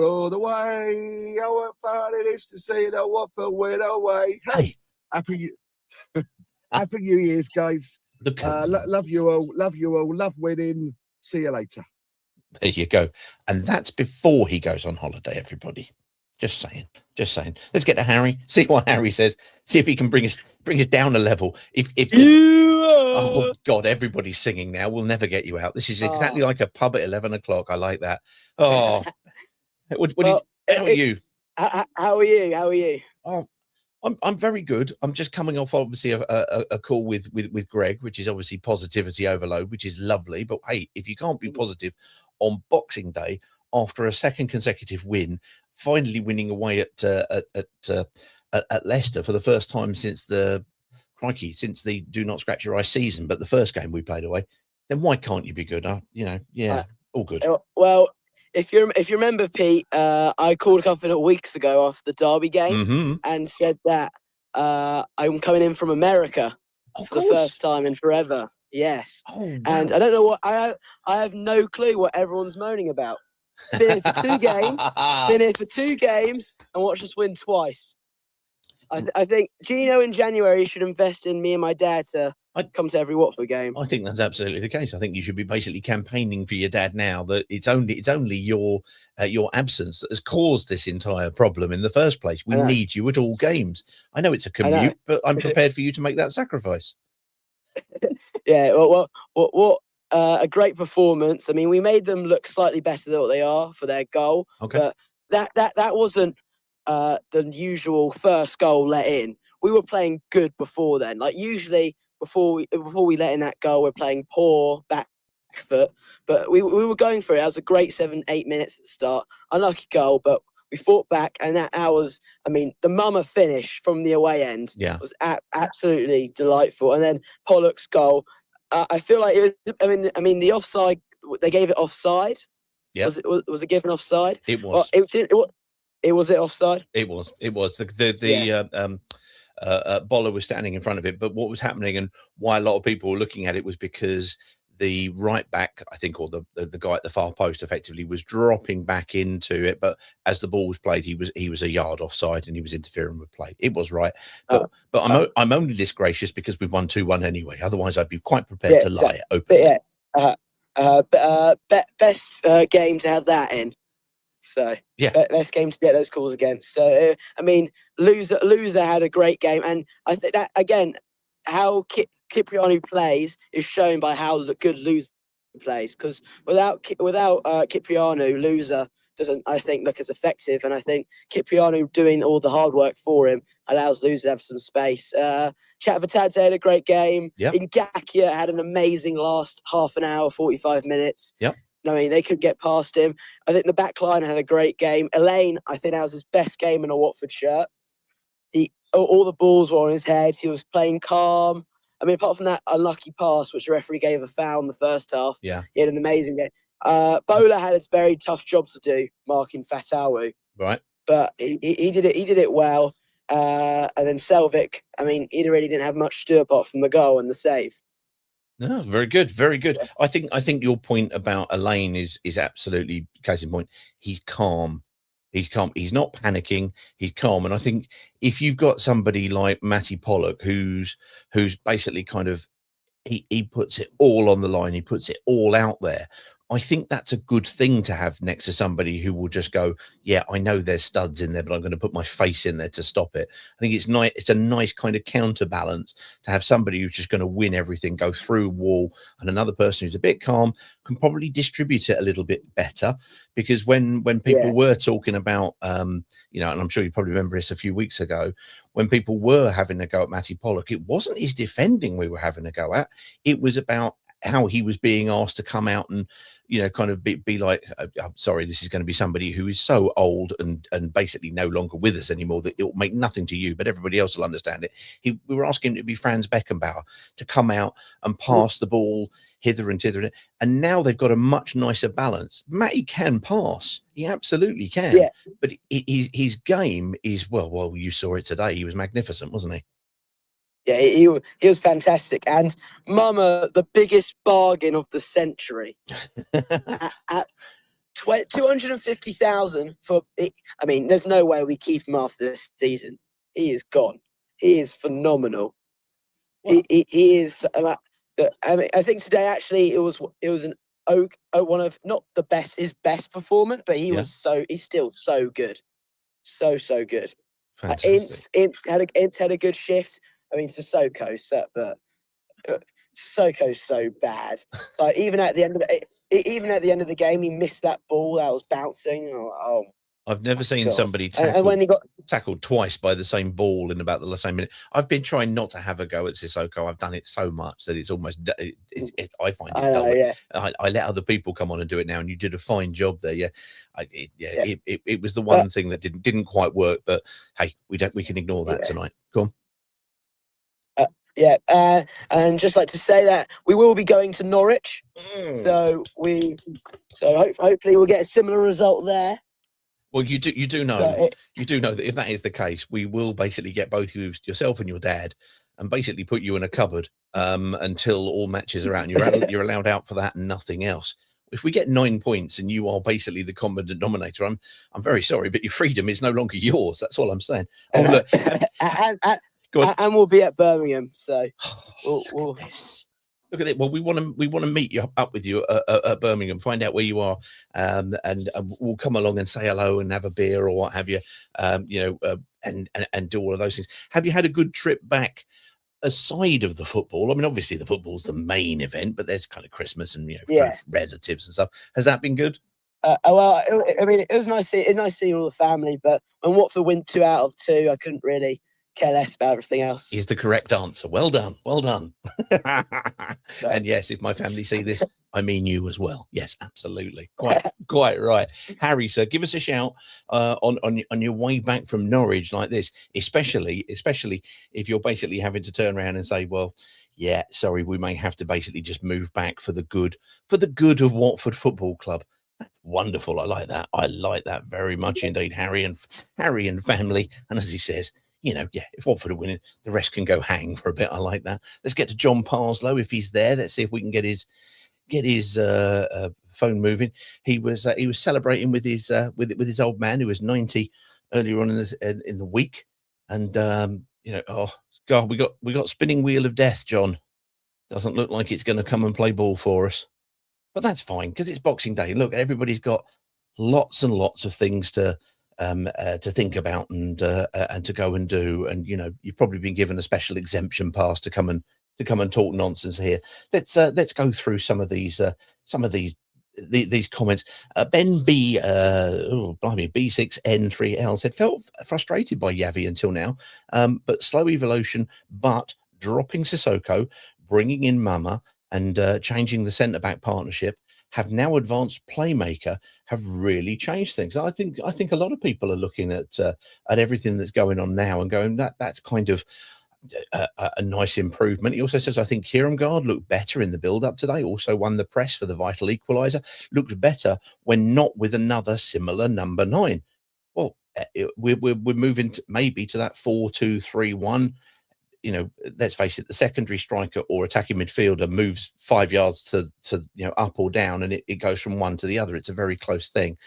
all the way. Oh, what fun it is to see the Watford win away. Hey, happy New Year's, guys. Love you all. Love winning. See you later. There you go. And that's before he goes on holiday, everybody. Just saying. Let's get to Harry. See what Harry says. See if he can bring us down a level. Oh God, everybody's singing now. We'll never get you out. This is exactly like a pub at 11 o'clock. I like that. Oh, how are you? How are you? Oh, I'm very good. I'm just coming off obviously a call with Greg, which is obviously positivity overload, which is lovely. But hey, if you can't be positive on Boxing Day after a second consecutive win, finally winning away at Leicester for the first time since the Do Not Scratch Your Eye season, but the first game we played away, then why can't you be good? All good. Well, if you remember, Pete, I called a couple of weeks ago after the Derby game and said that I'm coming in from America for the first time in forever. Yes. Oh, wow. And I don't know what I have no clue what everyone's moaning about. Been here for 2 games and watched us win twice. I think Gino in January should invest in me and my dad to come to every Watford game. I think that's absolutely the case. I think you should be basically campaigning for your dad now. That it's only your absence that has caused this entire problem in the first place. We need you at all games. I know it's a commute, but I'm prepared for you to make that sacrifice. Yeah. Well, what a great performance. I mean, we made them look slightly better than what they are for their goal. Okay. But that wasn't the usual first goal let in. We were playing good before then. Like usually before we let in that goal, we're playing poor back foot. But we were going for it. That was a great 7-8 minutes at the start. Unlucky goal, but we fought back, and that was, I mean, the mummer finish from the away end was absolutely delightful. And then Pollock's goal, I feel like it was, I mean the offside, they gave it offside. Yeah. Was it given offside? It was. Well, was it offside? It was. Boller was standing in front of it, but what was happening and why a lot of people were looking at it was because the right back, I think, or the guy at the far post effectively was dropping back into it, but as the ball was played, he was a yard offside and he was interfering with play. It was right, but I'm only this gracious because we've won 2-1 anyway. Otherwise, I'd be quite prepared to lie openly. Best game to have that in. So best game to get those calls again. So I mean, loser had a great game, and I think that again, how Cipriano plays is shown by how good loser plays. Because without Cipriano, loser doesn't, I think, look as effective. And I think Cipriano doing all the hard work for him allows loser to have some space. Chatvatadze had a great game. Yep. Ngakia had an amazing last half an hour, 45 minutes. Yep. I mean, they could get past him. I think the back line had a great game. Elaine, I think that was his best game in a Watford shirt. All the balls were on his head. He was playing calm. I mean, apart from that unlucky pass, which the referee gave a foul in the first half, he had an amazing game. Bola had a very tough job to do, marking Fatawu. Right. But he did it. He did it well. And then Selvik, I mean, he really didn't have much to do apart from the goal and the save. No, very good, very good. I think your point about Elaine is absolutely case in point. He's calm. He's calm. He's not panicking. He's calm. And I think if you've got somebody like Matty Pollock, who's basically kind of he puts it all on the line. He puts it all out there. I think that's a good thing to have next to somebody who will just go, yeah, I know there's studs in there, but I'm going to put my face in there to stop it. I think it's nice. It's a nice kind of counterbalance to have somebody who's just going to win everything, go through wall, and another person who's a bit calm can probably distribute it a little bit better. Because when people were talking about, you know, and I'm sure you probably remember this a few weeks ago, when people were having a go at Matty Pollock, it wasn't his defending we were having a go at. It was about how he was being asked to come out and, you know, kind of be like, I'm sorry, this is going to be somebody who is so old and basically no longer with us anymore that it will make nothing to you, but everybody else will understand it. We were asking him to be Franz Beckenbauer, to come out and pass the ball hither and thither. And now they've got a much nicer balance. Matty can pass. He absolutely can. Yeah. But his game is, well, you saw it today. He was magnificent, wasn't he? Yeah, he was fantastic. And Mama, the biggest bargain of the century at 250,000 for it. I mean, there's no way we keep him after this season. He is gone. He is phenomenal. He is. I mean, I think today actually it was an one of not the best, his best performance, but he's still so good, so good. Fantastic. Ince had a good shift. I mean, Sissoko's so bad. Like even at the end of the game, he missed that ball that was bouncing. Oh, I've never seen somebody tackled twice by the same ball in about the same minute. I've been trying not to have a go at Sissoko. I've done it so much that it's almost. I find it dull. Yeah. I let other people come on and do it now, and you did a fine job there. Yeah, it was the one thing that didn't quite work. But hey, we can ignore that tonight. Go on. And just like to say that we will be going to Norwich, so hopefully we'll get a similar result there. Well, you do know that if that is the case, we will basically get both yourself and your dad, and basically put you in a cupboard until all matches are out, and you're allowed out for that and nothing else. If we get 9 points and you are basically the common denominator, I'm very sorry, but your freedom is no longer yours. That's all I'm saying. Oh, look. And we'll be at Birmingham, so we'll look at it. Well, we want to meet you up with you at Birmingham, find out where you are, and we'll come along and say hello and have a beer or what have you, and do all of those things. Have you had a good trip back aside of the football? I mean, obviously the football's the main event, but there's kind of Christmas and kind of relatives and stuff. Has that been good? Well, I mean, it was nice. It's nice seeing all the family, but when Watford win 2 out of 2, I couldn't really care less about everything else. Is the correct answer. Well done. And yes, if my family see this, I mean you as well. Yes, absolutely. Quite right. Harry, sir, give us a shout on your way back from Norwich like this, especially if you're basically having to turn around and say, well, yeah, sorry, we may have to basically just move back for the good of Watford Football Club. That's wonderful. I like that. I like that very much indeed, Harry and family. And as he says, if Watford are winning, the rest can go hang for a bit. I like that. Let's get to John Parslow if he's there. Let's see if we can get his phone moving. He was celebrating with his old man who was 90 earlier on in the week, and oh God, we got spinning wheel of death. John doesn't look like it's going to come and play ball for us, but that's fine because it's Boxing Day. Look, everybody's got lots and lots of things to think about and to go and do, and you've probably been given a special exemption pass to come and talk nonsense here. Let's go through some of these comments. Ben B B6N3L said felt frustrated by Yavi until now, but slow evolution, but dropping Sissoko, bringing in Mama, and changing the centre-back partnership have now advanced playmaker have really changed things. I think a lot of people are looking at everything that's going on now and going, that's kind of a nice improvement. He also says, I think Kierkegaard looked better in the build-up today, also won the press for the vital equaliser, looked better when not with another similar number 9. Well, we're moving maybe to that 4-2-3-1. Let's face it, the secondary striker or attacking midfielder moves 5 yards to up or down, and it goes from one to the other. It's a very close thing.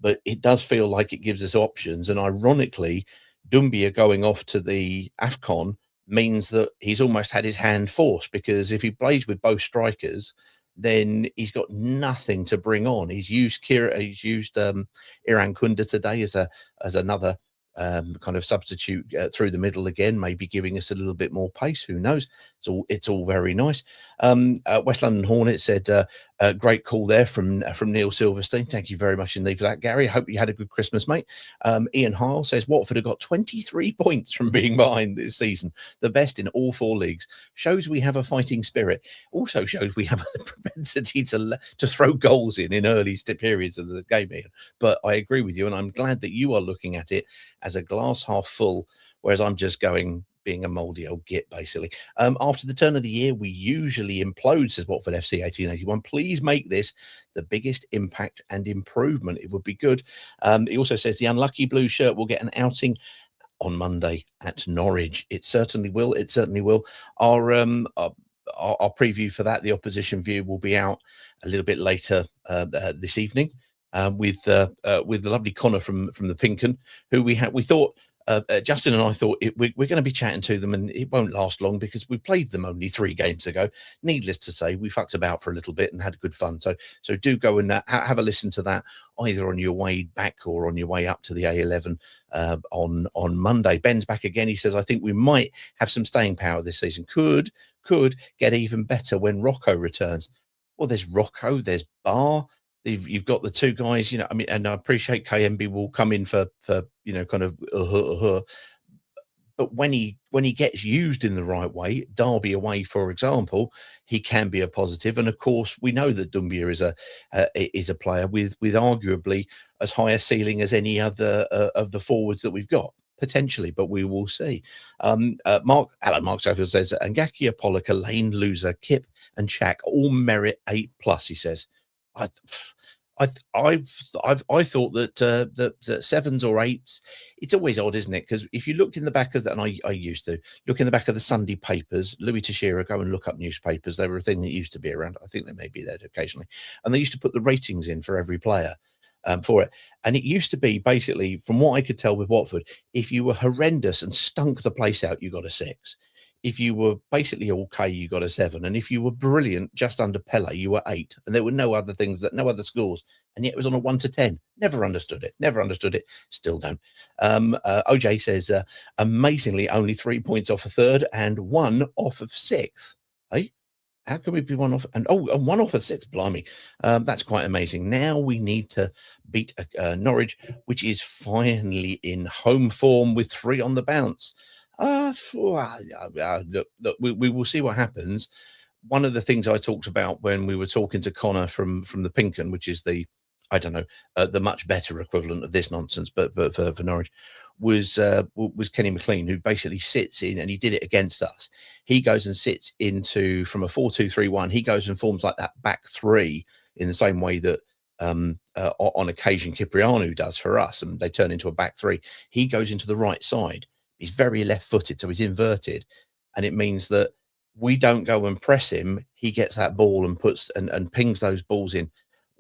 but it does feel like it gives us options. And ironically, Doumbia going off to the AFCON means that he's almost had his hand forced, because if he plays with both strikers, then he's got nothing to bring on. He's used Iran Kunda today as another kind of substitute through the middle again, maybe giving us a little bit more pace. Who knows? It's all very nice. West London Hornet said, great call there from Neil Silverstein. Thank you very much indeed for that, Gary. I hope you had a good Christmas, mate. Ian Hile says Watford have got 23 points from being behind this season, the best in all 4 leagues. Shows we have a fighting spirit. Also shows we have a propensity to throw goals in early periods of the game, Ian. But I agree with you, and I'm glad that you are looking at it as a glass half full, whereas I'm just being a mouldy old git, basically. After the turn of the year, we usually implode, says Watford FC 1881. Please make this the biggest impact and improvement. It would be good. He also says the unlucky blue shirt will get an outing on Monday at Norwich. It certainly will. It certainly will. Our preview for that, the opposition view, will be out a little bit later this evening with the lovely Connor from the Pinken, who we thought. Justin and I thought we're going to be chatting to them, and it won't last long because we played them only 3 games ago. Needless to say, we fucked about for a little bit and had good fun. So do go and have a listen to that, either on your way back or on your way up to the A11 on Monday. Ben's back again. He says, I think we might have some staying power this season. Could get even better when Rocco returns. Well, there's Rocco, there's Barr. You've got the 2 guys, I mean, and I appreciate KMB will come in for kind of but when he gets used in the right way, Derby away, for example, he can be a positive. And of course, we know that Doumbia is a player with arguably as high a ceiling as any other of the forwards that we've got, potentially, but we will see. Mark Saffield says Ngakia, Pollock, Lane, Loser, Kip, and Chak all merit 8+. He says. I thought that that 7s or 8s, it's always odd, isn't it? Because if you looked in the back of that, and I used to look in the back of the Sunday papers, Louis Teixeira, go and look up newspapers. They were a thing that used to be around. I think they may be there occasionally, and they used to put the ratings in for every player for it. And it used to be basically, from what I could tell with Watford, if you were horrendous and stunk the place out, you got a 6. If you were basically okay, you got a 7. And if you were brilliant, just under Pele, you were 8. And there were no other no other scores. And yet it was on a 1 to 10. Never understood it. Still don't. OJ says, amazingly, only 3 points off a 3rd and 1 off of 6th. Hey, how can we be 1 off? And 1 off of 6th, blimey. That's quite amazing. Now we need to beat Norwich, which is finally in home form with 3 on the bounce. Look, we will see what happens. One of the things I talked about when we were talking to Connor from the Pinken, which is the much better equivalent of this nonsense, but for Norwich, was Kenny McLean, who basically sits in, and he did it against us. He goes and sits into, from a 4-2-3-1, he goes and forms like that back 3 in the same way that on occasion Cipriano does for us, and they turn into a back 3. He goes into the right side. He's very left-footed, so he's inverted, and it means that we don't go and press him. He gets that ball and puts and pings those balls in.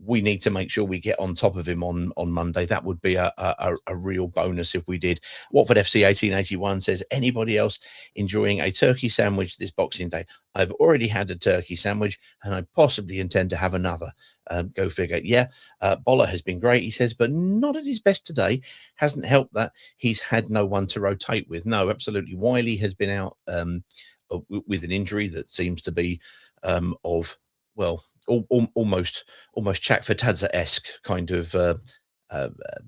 We need to make sure we get on top of him on Monday. That would be a real bonus if we did. Watford FC 1881 says, anybody else enjoying a turkey sandwich this Boxing Day? I've already had a turkey sandwich, and I possibly intend to have another. Go figure. Yeah, Boller has been great, he says, but not at his best today. Hasn't helped that he's had no one to rotate with. No, absolutely. Wiley has been out with an injury that seems to be almost Chak Fatadza-esque kind of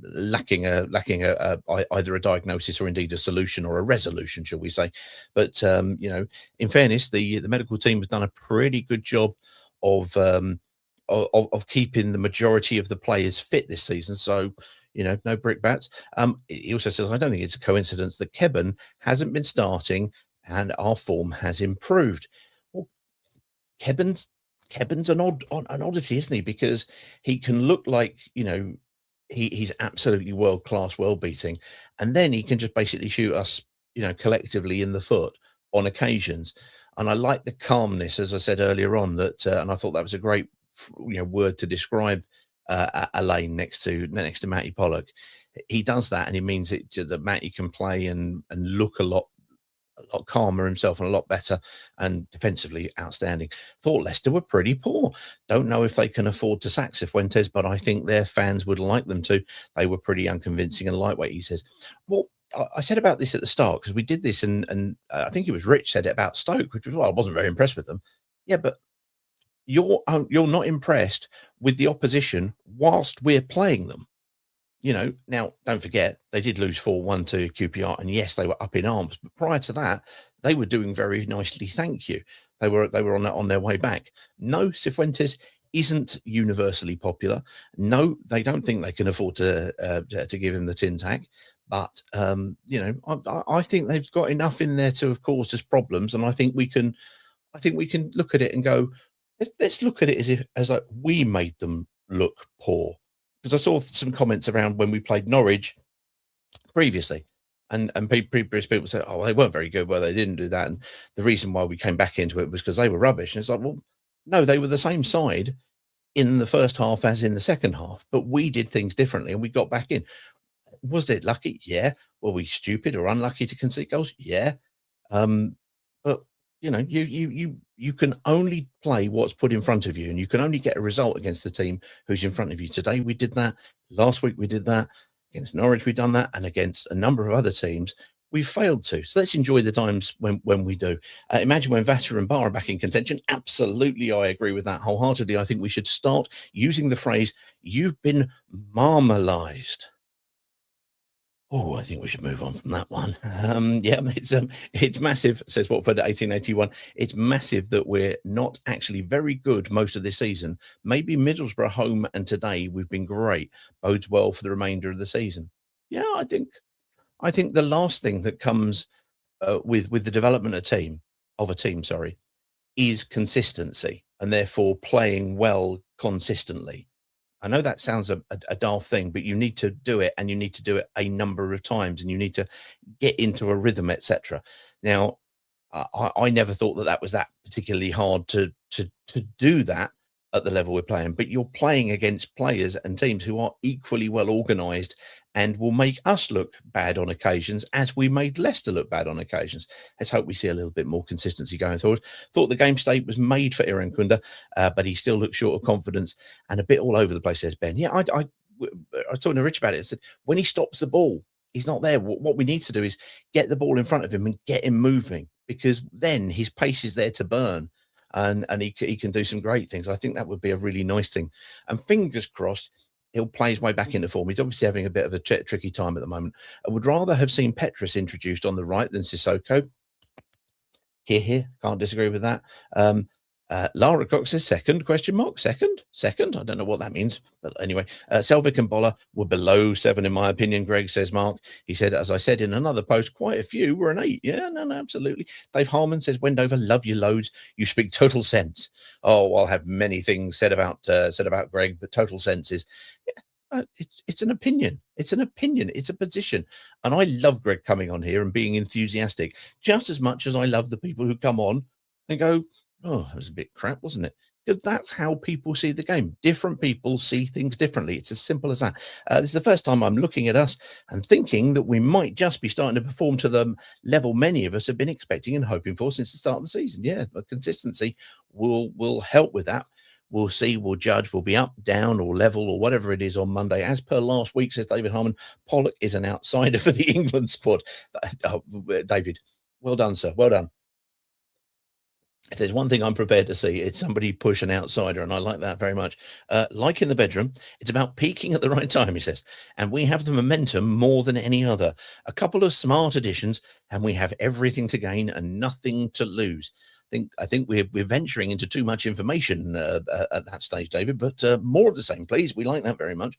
lacking either a diagnosis or indeed a solution or a resolution, shall we say. But in fairness, the medical team has done a pretty good job of keeping the majority of the players fit this season. So no brickbats. He also says, I don't think it's a coincidence that Kebban hasn't been starting and our form has improved. Well, Kebban's an oddity, isn't he? Because he can look like, he's absolutely world-class, well-beating, and then he can just basically shoot us, collectively in the foot on occasions. And I like the calmness, as I said earlier on, that, and I thought that was a great, word to describe a lane next to Matty Pollock. He does that, and it means that Matty can play and look a lot calmer himself and a lot better, and defensively outstanding. Thought Leicester were pretty poor. Don't know if they can afford to sack Cifuentes, but I think their fans would like them to. They were pretty unconvincing and lightweight, he says. Well, I said about this at the start because we did this, and I think it was Rich said it about Stoke, which was, well, I wasn't very impressed with them. Yeah, but you're not impressed with the opposition whilst we're playing them. Now don't forget they did lose 4-1 to QPR, and yes, they were up in arms. But prior to that, they were doing very nicely. Thank you. They were on their way back. No, Cifuentes isn't universally popular. No, they don't think they can afford to give him the tin tack. But I think they've got enough in there to have caused us problems, and I think we can look at it and go, let's look at it as like we made them look poor. Because I saw some comments around when we played Norwich previously, and previous people said, "Oh, they weren't very good. Well, they didn't do that." And the reason why we came back into it was because they were rubbish. And it's like, well, no, they were the same side in the first half as in the second half, but we did things differently and we got back in. Was it lucky? Yeah. Were we stupid or unlucky to concede goals? Yeah. But you can only play what's put in front of you, and you can only get a result against the team who's in front of you. Today we did that. Last week we did that. Against Norwich we've done that, and against a number of other teams we've failed to. So let's enjoy the times when we do. Imagine when Vata and Bar are back in contention. Absolutely, I agree with that wholeheartedly. I think we should start using the phrase "you've been marmalised." Oh, I think we should move on from that one. Yeah, it's massive, says Watford at 1881. It's massive that we're not actually very good most of this season. Maybe Middlesbrough home and today we've been great. Bodes well for the remainder of the season. Yeah, I think the last thing that comes with the development of a team, is consistency, and therefore playing well consistently. I know that sounds a daft thing, but you need to do it, and you need to do it a number of times, and you need to get into a rhythm, etc. Now, I never thought that was that particularly hard to do that at the level we're playing, but you're playing against players and teams who are equally well organised and will make us look bad on occasions, as we made Leicester look bad on occasions. Let's hope we see a little bit more consistency going forward. Thought the game state was made for Iran Kunda, but he still looks short of confidence and a bit all over the place, says Ben. Yeah, I was talking to Rich about it. I said, when he stops the ball, he's not there. What we need to do is get the ball in front of him and get him moving, because then his pace is there to burn. And he can do some great things. I think that would be a really nice thing. And fingers crossed, he'll play his way back into form. He's obviously having a bit of a tricky time at the moment. I would rather have seen Petrus introduced on the right than Sissoko. Here. Can't disagree with that. Lara Cox says second, ? Second? I don't know what that means. But anyway, Selvik and Bolla were below 7, in my opinion, Greg, says Mark. He said, as I said in another post, quite a few were an 8. Yeah, no, absolutely. Dave Harmon says, Wendover, love you loads. You speak total sense. Oh, I'll have many things said about Greg, but total sense is, it's an opinion. It's an opinion. It's a position. And I love Greg coming on here and being enthusiastic just as much as I love the people who come on and go, oh, that was a bit crap, wasn't it? Because that's how people see the game. Different people see things differently. It's as simple as that. This is the first time I'm looking at us and thinking that we might just be starting to perform to the level many of us have been expecting and hoping for since the start of the season. Yeah, but consistency will help with that. We'll see, we'll judge, we'll be up, down, or level, or whatever it is on Monday. As per last week, says David Harmon, Pollock is an outsider for the England squad. David, well done, sir. Well done. If there's one thing I'm prepared to see, it's somebody push an outsider, and I like that very much. Like in the bedroom, it's about peaking at the right time, he says, and we have the momentum more than any other. A couple of smart additions, and we have everything to gain and nothing to lose. I think we're venturing into too much information at that stage, David, but more of the same, please. We like that very much.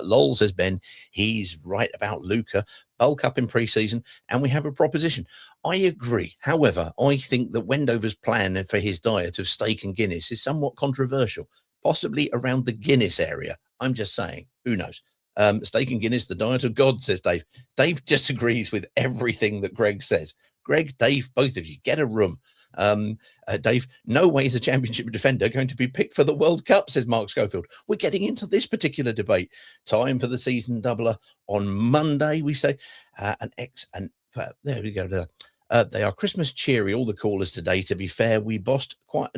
Lol, says Ben, he's right about Luca. Bulk up in pre-season, and we have a proposition. I agree. However, I think that Wendover's plan for his diet of steak and Guinness is somewhat controversial, possibly around the Guinness area. I'm just saying, who knows? Steak and Guinness, the diet of God, says Dave. Dave disagrees with everything that Greg says. Greg, Dave, both of you, get a room. Dave, no way is a Championship defender going to be picked for the World Cup, says Mark Schofield. We're getting into this particular debate. Time for the season doubler on Monday, we say. There we go. They are Christmas cheery, all the callers today. To be fair, we bossed quite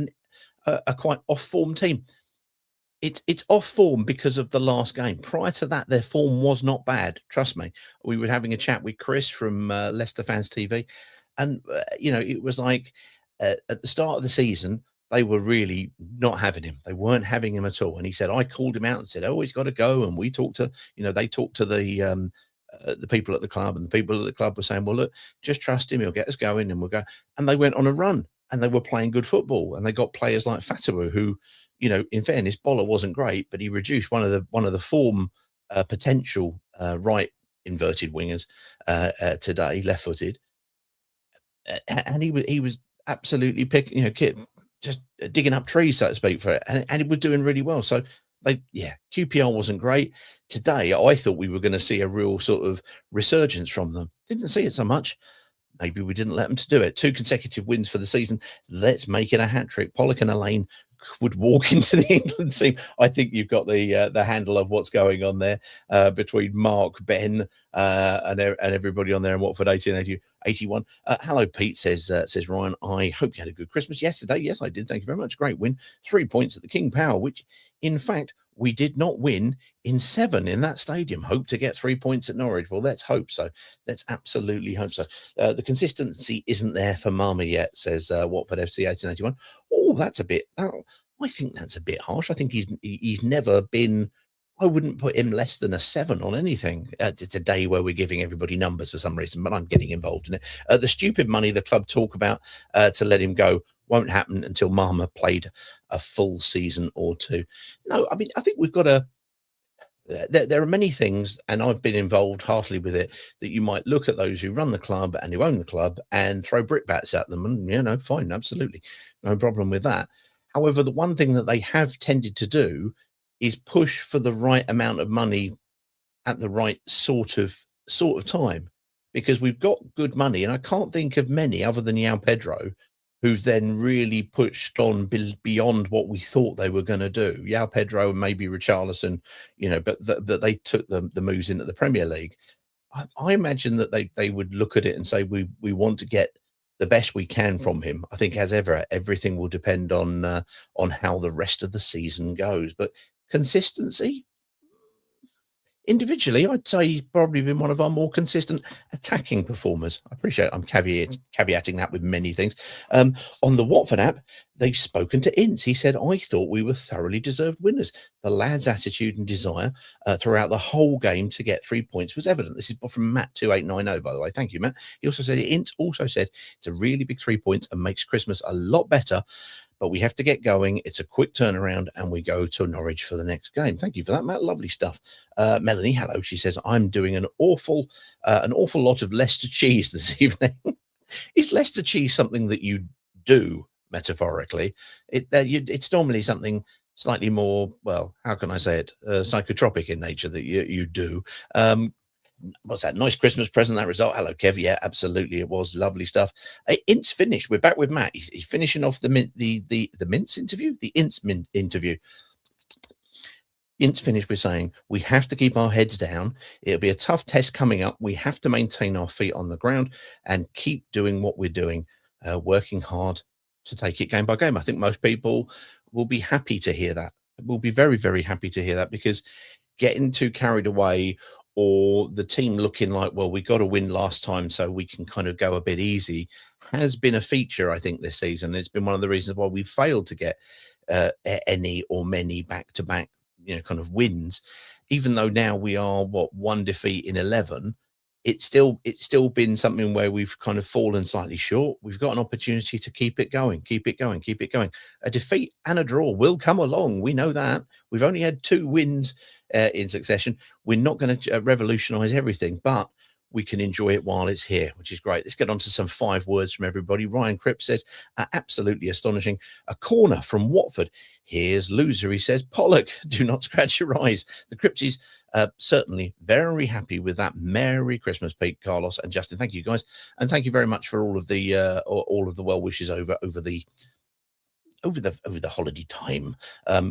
a quite off-form team. It's off form because of the last game. Prior to that, their form was not bad. Trust me. We were having a chat with Chris from Leicester Fans TV, and it was like at the start of the season they were really not having him. They weren't having him at all. And he said, I called him out and said, "Oh, he's got to go." And we talked to, they talked to the people at the club, and the people at the club were saying, "Well, look, just trust him. He'll get us going, and we'll go." And they went on a run, and they were playing good football, and they got players like Fatawu, who, in fairness, Boller wasn't great, but he reduced one of the form potential right inverted wingers today, left-footed, and he was absolutely picking, just digging up trees, so to speak, for it, and he was doing really well. So QPR wasn't great today. I thought we were going to see a real sort of resurgence from them. Didn't see it so much. Maybe we didn't let them to do it. 2 consecutive wins for the season. Let's make it a hat trick. Pollock and Elaine would walk into the England team. I think you've got the handle of what's going on there between Mark, Ben, and everybody on there in Watford 1881. Hello, Pete, says Ryan. I hope you had a good Christmas yesterday. Yes, I did. Thank you very much. Great win. 3 points at the King Power, which, in fact, we did not win in 7 in that stadium. Hope to get 3 points at Norwich. Well, let's hope so. Let's absolutely hope so. The consistency isn't there for Marma yet, says Watford FC 1881. Oh, that's a bit. I think that's a bit harsh. I think he's never been. I wouldn't put him less than a 7 on anything. It's a day where we're giving everybody numbers for some reason, but I'm getting involved in it. The stupid money the club talk about to let him go won't happen until Marma played a full season or 2. No, I mean, I think we've got to. There are many things, and I've been involved heartily with it, that you might look at those who run the club and who own the club and throw brickbats at them, and fine, absolutely, no problem with that. However, the one thing that they have tended to do is push for the right amount of money at the right sort of time, because we've got good money, and I can't think of many other than João Pedro who've then really pushed on beyond what we thought they were going to do. João Pedro and maybe Richarlison, but they took the moves into the Premier League. I imagine that they would look at it and say, we want to get the best we can from him. I think, as ever, everything will depend on how the rest of the season goes. But consistency, individually, I'd say he's probably been one of our more consistent attacking performers. I appreciate I'm caveating that with many things. On the Watford app, they've spoken to Ince. He said, I thought we were thoroughly deserved winners. The lads' attitude and desire throughout the whole game to get 3 points was evident. This is from Matt 2890, by the way. Thank you, Matt. He also said, Ince also said it's a really big 3 points and makes Christmas a lot better. But we have to get going. It's a quick turnaround, and we go to Norwich for the next game. Thank you for that, Matt. Lovely stuff. Melanie, hello. She says, I'm doing an awful lot of Leicester cheese this evening. Is Leicester cheese something that you do, metaphorically? It's normally something slightly more, well, how can I say it, psychotropic in nature that you do. What's that? Nice Christmas present, that result. Hello, Kev. Yeah, absolutely. It was lovely stuff. Ince finished. We're back with Matt. He's finishing off the Mince interview, the Ince interview. Ince finished with saying, we have to keep our heads down. It'll be a tough test coming up. We have to maintain our feet on the ground and keep doing what we're doing, working hard to take it game by game. I think most people will be happy to hear that. We'll be very, very happy to hear that, because getting too carried away, or the team looking like, well, we got to win last time so we can kind of go a bit easy, has been a feature, I think, this season. It's been one of the reasons why we failed to get any or many back-to-back, kind of wins. Even though now we are, 1 defeat in 11, it's still been something where we've kind of fallen slightly short. We've got an opportunity to keep it going. A defeat and a draw will come along. We know that. We've only had 2 wins in succession. We're not going to revolutionize everything, but we can enjoy it while it's here, which is great. Let's get on to some 5 words from everybody. Ryan Cripps says, absolutely astonishing. A corner from Watford. Here's loser. He says, Pollock, do not scratch your eyes. The Cripsies certainly very happy with that. Merry Christmas, Pete, Carlos, and Justin. Thank you, guys. And thank you very much for all of the well wishes over the holiday time.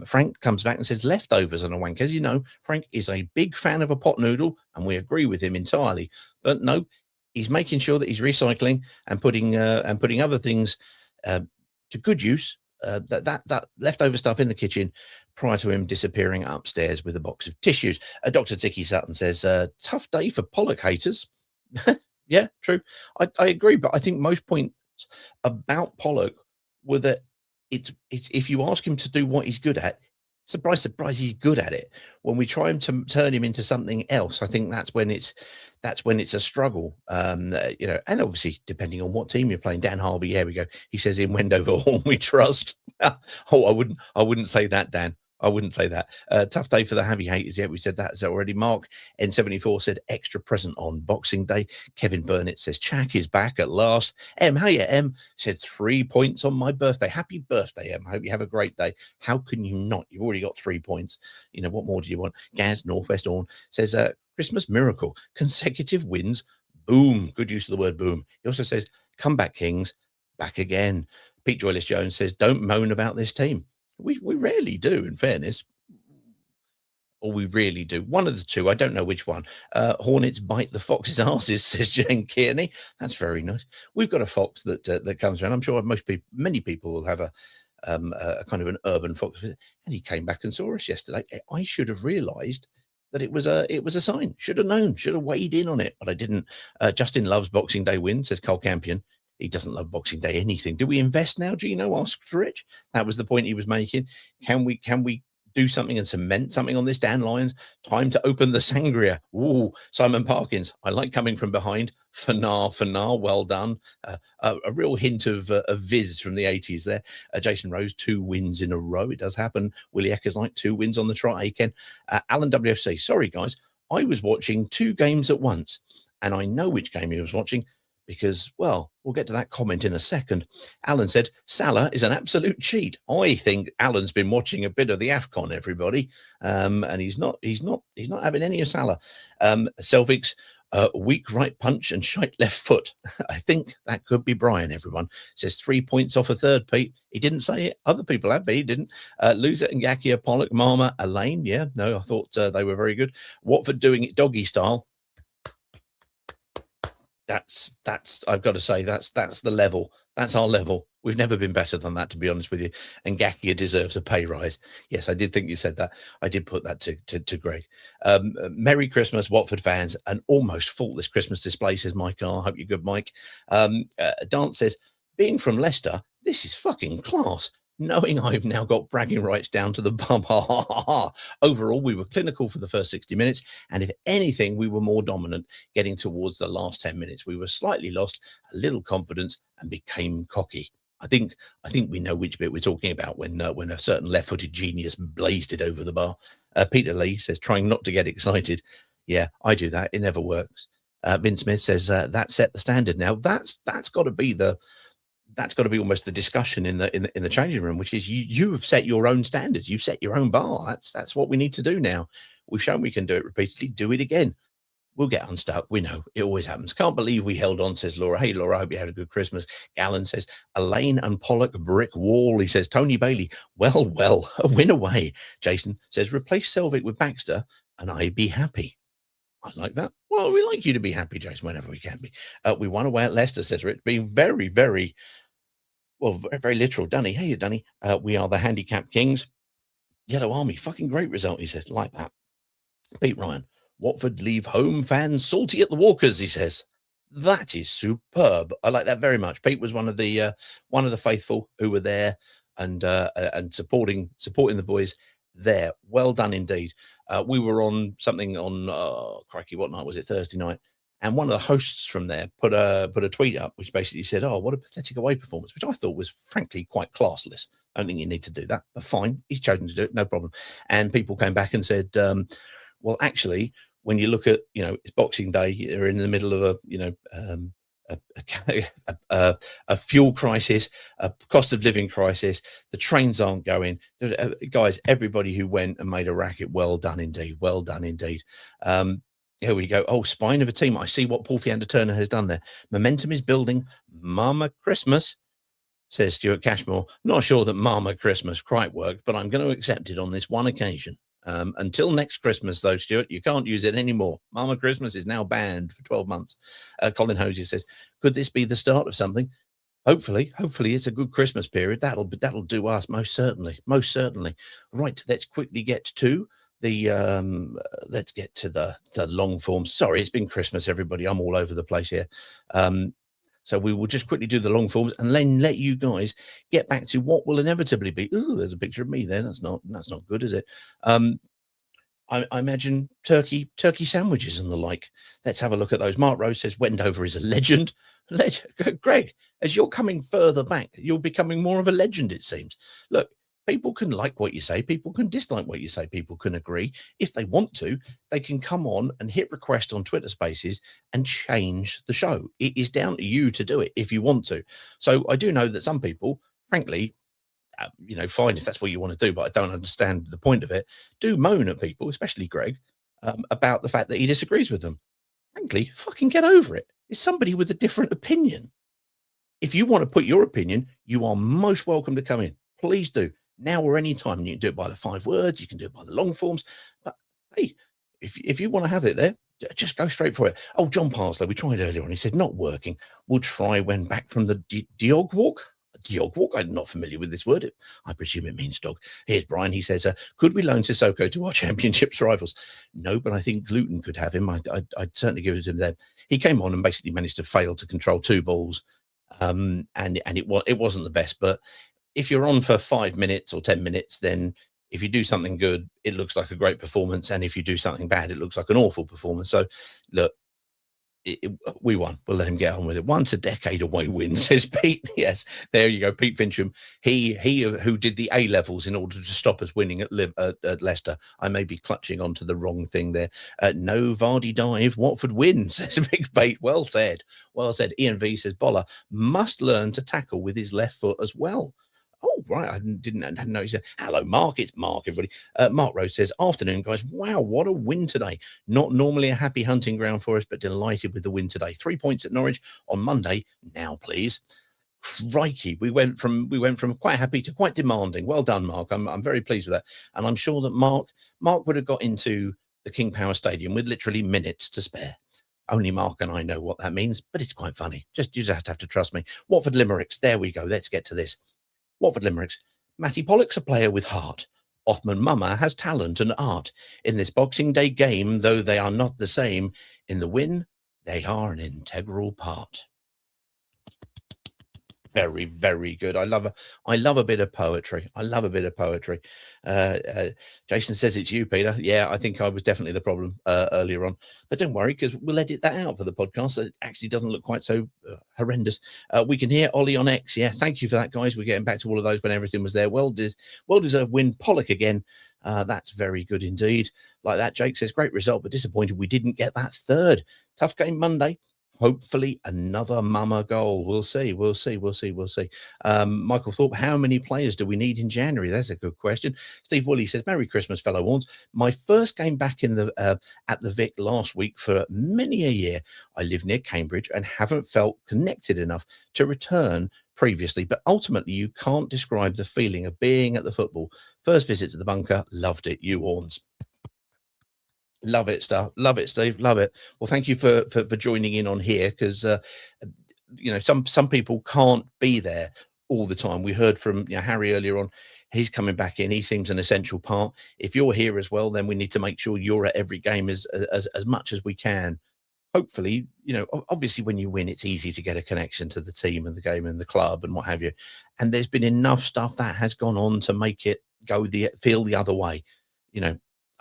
Frank comes back and says leftovers and a wank. As you know, Frank is a big fan of a pot noodle, and we agree with him entirely. But no, he's making sure that he's recycling and putting other things to good use. That leftover stuff in the kitchen prior to him disappearing upstairs with a box of tissues. Dr. Tiki Sutton says, tough day for Pollock haters. Yeah, true. I agree, but I think most points about Pollock were that it's if you ask him to do what he's good at, surprise, he's good at it. When we try to turn him into something else, I think that's when it's a struggle. And obviously depending on what team you're playing. Dan Harvey, here we go. He says in Wendover Hall we trust. Oh, I wouldn't say that, Dan. I wouldn't say that. Tough day for the heavy haters. Yeah, we said that already. Mark N74 said extra present on Boxing Day. Kevin Burnett says Chak is back at last. M said 3 points on my birthday. Happy birthday, M. Hope you have a great day. How can you not? You've already got 3 points. You know, what more do you want? Gaz Northwest Orn says Christmas miracle. Consecutive wins. Boom. Good use of the word boom. He also says comeback kings back again. Pete Joyless Jones says don't moan about this team. We rarely do, in fairness. Or we really do. One of the two. I don't know which one. Hornets bite the fox's asses, says Jane Kearney. That's very nice. We've got a fox that comes around. I'm sure many people will have a kind of an urban fox. And he came back and saw us yesterday. I should have realised that it was a sign. Should have known. Should have weighed in on it, but I didn't. Justin loves Boxing Day win, says Cole Campion. He doesn't love Boxing Day anything. Do we invest now, Gino? Asks Rich. That was the point he was making. Can we do something and cement something on this, Dan Lyons? Time to open the sangria. Ooh, Simon Parkins. I like coming from behind. Fanar, well done. A real hint of Viz from the 80s there. Jason Rose, 2 wins in a row. It does happen. Willie Eckers like 2 wins on the trot. Ken. Alan WFC. Sorry, guys. I was watching 2 games at once, and I know which game he was watching. Because, well, we'll get to that comment in a second. Alan said, Salah is an absolute cheat. I think Alan's been watching a bit of the AFCON, everybody. And he's not having any of Salah. Selvig's weak right punch and shite left foot. I think that could be Brian, everyone. Says 3 points off a third, Pete. He didn't say it. Other people have, but he didn't. Loser and Gakia, Pollock, Marma, Elaine. Yeah, no, I thought they were very good. Watford doing it doggy style. That's I've got to say that's the level. That's our level. We've never been better than that, to be honest with you. And Gakia deserves a pay rise. Yes, I did think you said that. I did put that to Greg. Merry Christmas, Watford fans. An almost faultless Christmas display, says Mike R. Hope you're good, Mike. Dance says, being from Leicester, this is fucking class. Knowing I've now got bragging rights down to the bum. Overall, we were clinical for the first 60 minutes. And if anything, we were more dominant getting towards the last 10 minutes. We were slightly lost, a little confidence, and became cocky. I think we know which bit we're talking about when a certain left-footed genius blazed it over the bar. Peter Lee says, trying not to get excited. Yeah, I do that. It never works. Vince Smith says, that set the standard. Now, that's got to be almost the discussion in the changing room, which is you have set your own standards. You've set your own bar. That's what we need to do now. We've shown we can do it repeatedly. Do it again. We'll get unstuck. We know it always happens. Can't believe we held on, says Laura. Hey, Laura, I hope you had a good Christmas. Gallon says, Elaine and Pollock brick wall. He says, Tony Bailey, well, a win away. Jason says, replace Selvig with Baxter and I'd be happy. I like that. Well, we like you to be happy, Jason, whenever we can be. We won away at Leicester, says Rich, being very, very, well, very, very literal. Dunny, hey, Dunny. We are the handicap kings. Yellow Army, fucking great result, he says. Like that. Pete Ryan, Watford leave home fans salty at the Walkers, he says. That is superb. I like that very much. Pete was one of the faithful who were there and supporting the boys there. Well done indeed. We were on something on crikey, what night was it? Thursday night. And one of the hosts from there put a tweet up which basically said, oh, what a pathetic away performance, which I thought was frankly quite classless. I don't think you need to do that, but fine. He's chosen to do it, no problem. And people came back and said, well, actually, when you look at, it's Boxing Day, you're in the middle of a fuel crisis, a cost of living crisis. The trains aren't going. Guys, everybody who went and made a racket, well done indeed. Well done indeed. Here we go. Oh, spine of a team. I see what Paul Fiander-Turner has done there. Momentum is building. Mama Christmas, says Stuart Cashmore. Not sure that Mama Christmas quite worked, but I'm going to accept it on this one occasion. Until next Christmas, though, Stuart, you can't use it anymore. Mama Christmas is now banned for 12 months. Colin Hosier says, could this be the start of something? Hopefully it's a good Christmas period. That'll do us, most certainly. Right, let's quickly get to the long form. Sorry, it's been Christmas, everybody. I'm all over the place here. So we will just quickly do the long forms and then let you guys get back to what will inevitably be. Ooh, there's a picture of me there. That's not good, is it? I imagine turkey sandwiches and the like. Let's have a look at those. Mark Rose says Wendover is a legend. Greg, as you're coming further back, you're becoming more of a legend, it seems. Look, people can like what you say. People can dislike what you say. People can agree. If they want to, they can come on and hit request on Twitter Spaces and change the show. It is down to you to do it if you want to. So I do know that some people, frankly, fine if that's what you want to do, but I don't understand the point of it, do moan at people, especially Greg, about the fact that he disagrees with them. Frankly, fucking get over it. It's somebody with a different opinion. If you want to put your opinion, you are most welcome to come in. Please do. Now or any time. You can do it by the 5 words. You can do it by the long forms. But hey, if you want to have it there, just go straight for it. Oh, John Parslow, we tried earlier on. He said, not working. We'll try when back from the Diog walk. Diog walk? I'm not familiar with this word. I presume it means dog. Here's Brian. He says, could we loan Sissoko to our championships rivals? No, but I think Gluten could have him. I'd certainly give it to him there. He came on and basically managed to fail to control 2 balls. And it wasn't the best, but if you're on for 5 minutes or 10 minutes, then if you do something good, it looks like a great performance. And if you do something bad, it looks like an awful performance. So look, we won. We'll let him get on with it. Once a decade away win, says Pete. Yes, there you go. Pete Fincham. He who did the A levels in order to stop us winning at Leicester. I may be clutching onto the wrong thing there. No Vardy dive. Watford wins, says Big Bait. Well said. Well said. Ian V says Boller must learn to tackle with his left foot as well. Oh, right. I didn't know. He said, hello, Mark. It's Mark, everybody. Mark Rose says, afternoon, guys. Wow, what a win today. Not normally a happy hunting ground for us, but delighted with the win today. 3 points at Norwich on Monday. Now, please. Crikey. We went from quite happy to quite demanding. Well done, Mark. I'm very pleased with that. And I'm sure that Mark would have got into the King Power Stadium with literally minutes to spare. Only Mark and I know what that means, but it's quite funny. You just have to trust me. Watford Limericks. There we go. Let's get to this. Watford Limericks. Matty Pollock's a player with heart. Othman Mama has talent and art. In this Boxing Day game, though they are not the same, in the win, they are an integral part. Very, very good. I love a bit of poetry. Jason says it's you, Peter. Yeah, I think I was definitely the problem earlier on. But don't worry, because we'll edit that out for the podcast. So it actually doesn't look quite so horrendous. We can hear Ollie on X. Yeah, thank you for that, guys. We're getting back to all of those when everything was there. Well deserved win. Pollock again. That's very good indeed. Like that, Jake says, great result, but disappointed we didn't get that third. Tough game Monday. Hopefully another Mama goal. We'll see. Michael Thorpe, how many players do we need in January? That's a good question. Steve Woolley says, Merry Christmas, fellow Warns. My first game back in the at the Vic last week for many a year. I live near Cambridge and haven't felt connected enough to return previously, but ultimately you can't describe the feeling of being at the football. First visit to the bunker, loved it. You Warns. Love it, Steve. Love it. Well, thank you for joining in on here, because some people can't be there all the time. We heard from Harry earlier on. He's coming back in. He seems an essential part. If you're here as well, then we need to make sure you're at every game as much as we can. Hopefully, obviously when you win, it's easy to get a connection to the team and the game and the club and what have you. And there's been enough stuff that has gone on to make it feel the other way.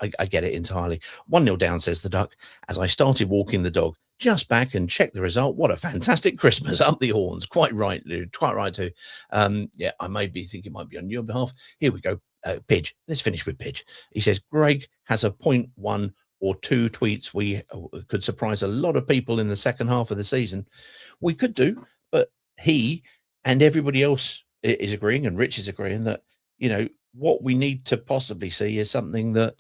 I get it entirely. 1-0 down, says the Duck. As I started walking the dog, just back and checked the result. What a fantastic Christmas. Up the horns. Quite right, dude. Quite right, too. Yeah, I may be thinking it might be on your behalf. Here we go. Pidge. Let's finish with Pidge. He says, Greg has a 0.1 or 2 tweets we could surprise a lot of people in the second half of the season, we could do. But he and everybody else is agreeing, and Rich is agreeing that, you know, what we need to possibly see is something that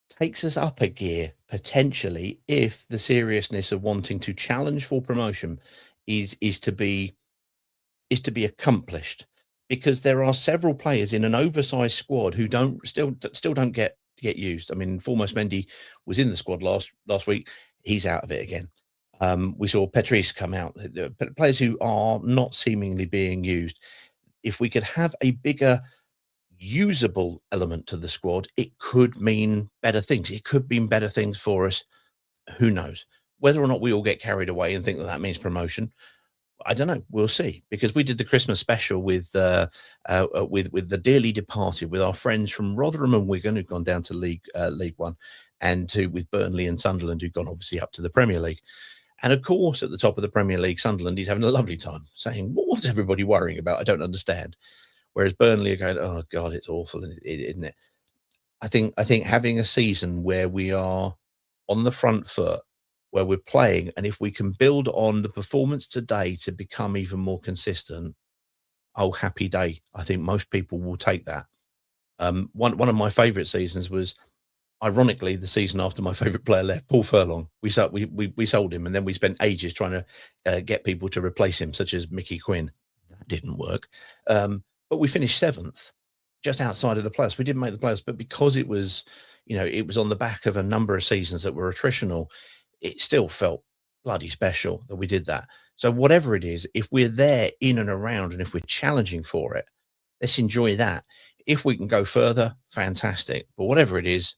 takes us up a gear potentially, if the seriousness of wanting to challenge for promotion is to be accomplished, because there are several players in an oversized squad who still don't get used. I mean, Foremost Mendy was in the squad last week. He's out of it again. We saw Patrice come out. Players who are not seemingly being used. If we could have a bigger usable element to the squad, it could mean better things. It could mean better things for us. Who knows? Whether or not we all get carried away and think that means promotion, I don't know. We'll see, because we did the Christmas special with the dearly departed, with our friends from Rotherham and Wigan, who've gone down to League One, and with Burnley and Sunderland, who've gone obviously up to the Premier League. And of course, at the top of the Premier League, Sunderland is having a lovely time, saying, "What's everybody worrying about? I don't understand." Whereas Burnley are going, "Oh God, it's awful, isn't it?" I think having a season where we are on the front foot, where we're playing, and if we can build on the performance today to become even more consistent, oh, happy day. I think most people will take that. One of my favourite seasons was, ironically, the season after my favourite player left, Paul Furlong. We sold him, and then we spent ages trying to get people to replace him, such as Mickey Quinn. That didn't work. But we finished 7th, just outside of the playoffs. We didn't make the playoffs, but because it was, you know, it was on the back of a number of seasons that were attritional, it still felt bloody special that we did that. So whatever it is, if we're there in and around, and if we're challenging for it, let's enjoy that. If we can go further, fantastic. But whatever it is,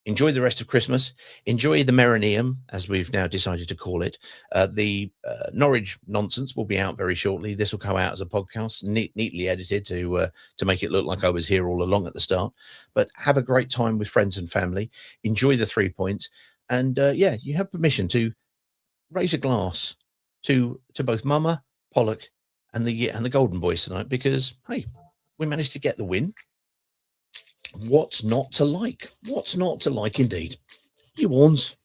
enjoy the rest of Christmas. Enjoy the Merineum, as we've now decided to call it. The Norwich nonsense will be out very shortly. This will come out as a podcast, neatly edited to make it look like I was here all along at the start. But have a great time with friends and family. Enjoy the 3 points. And yeah, you have permission to raise a glass to both Mama, Pollock, and the Golden Boys tonight, because hey, we managed to get the win. What's not to like? What's not to like indeed? You Warns.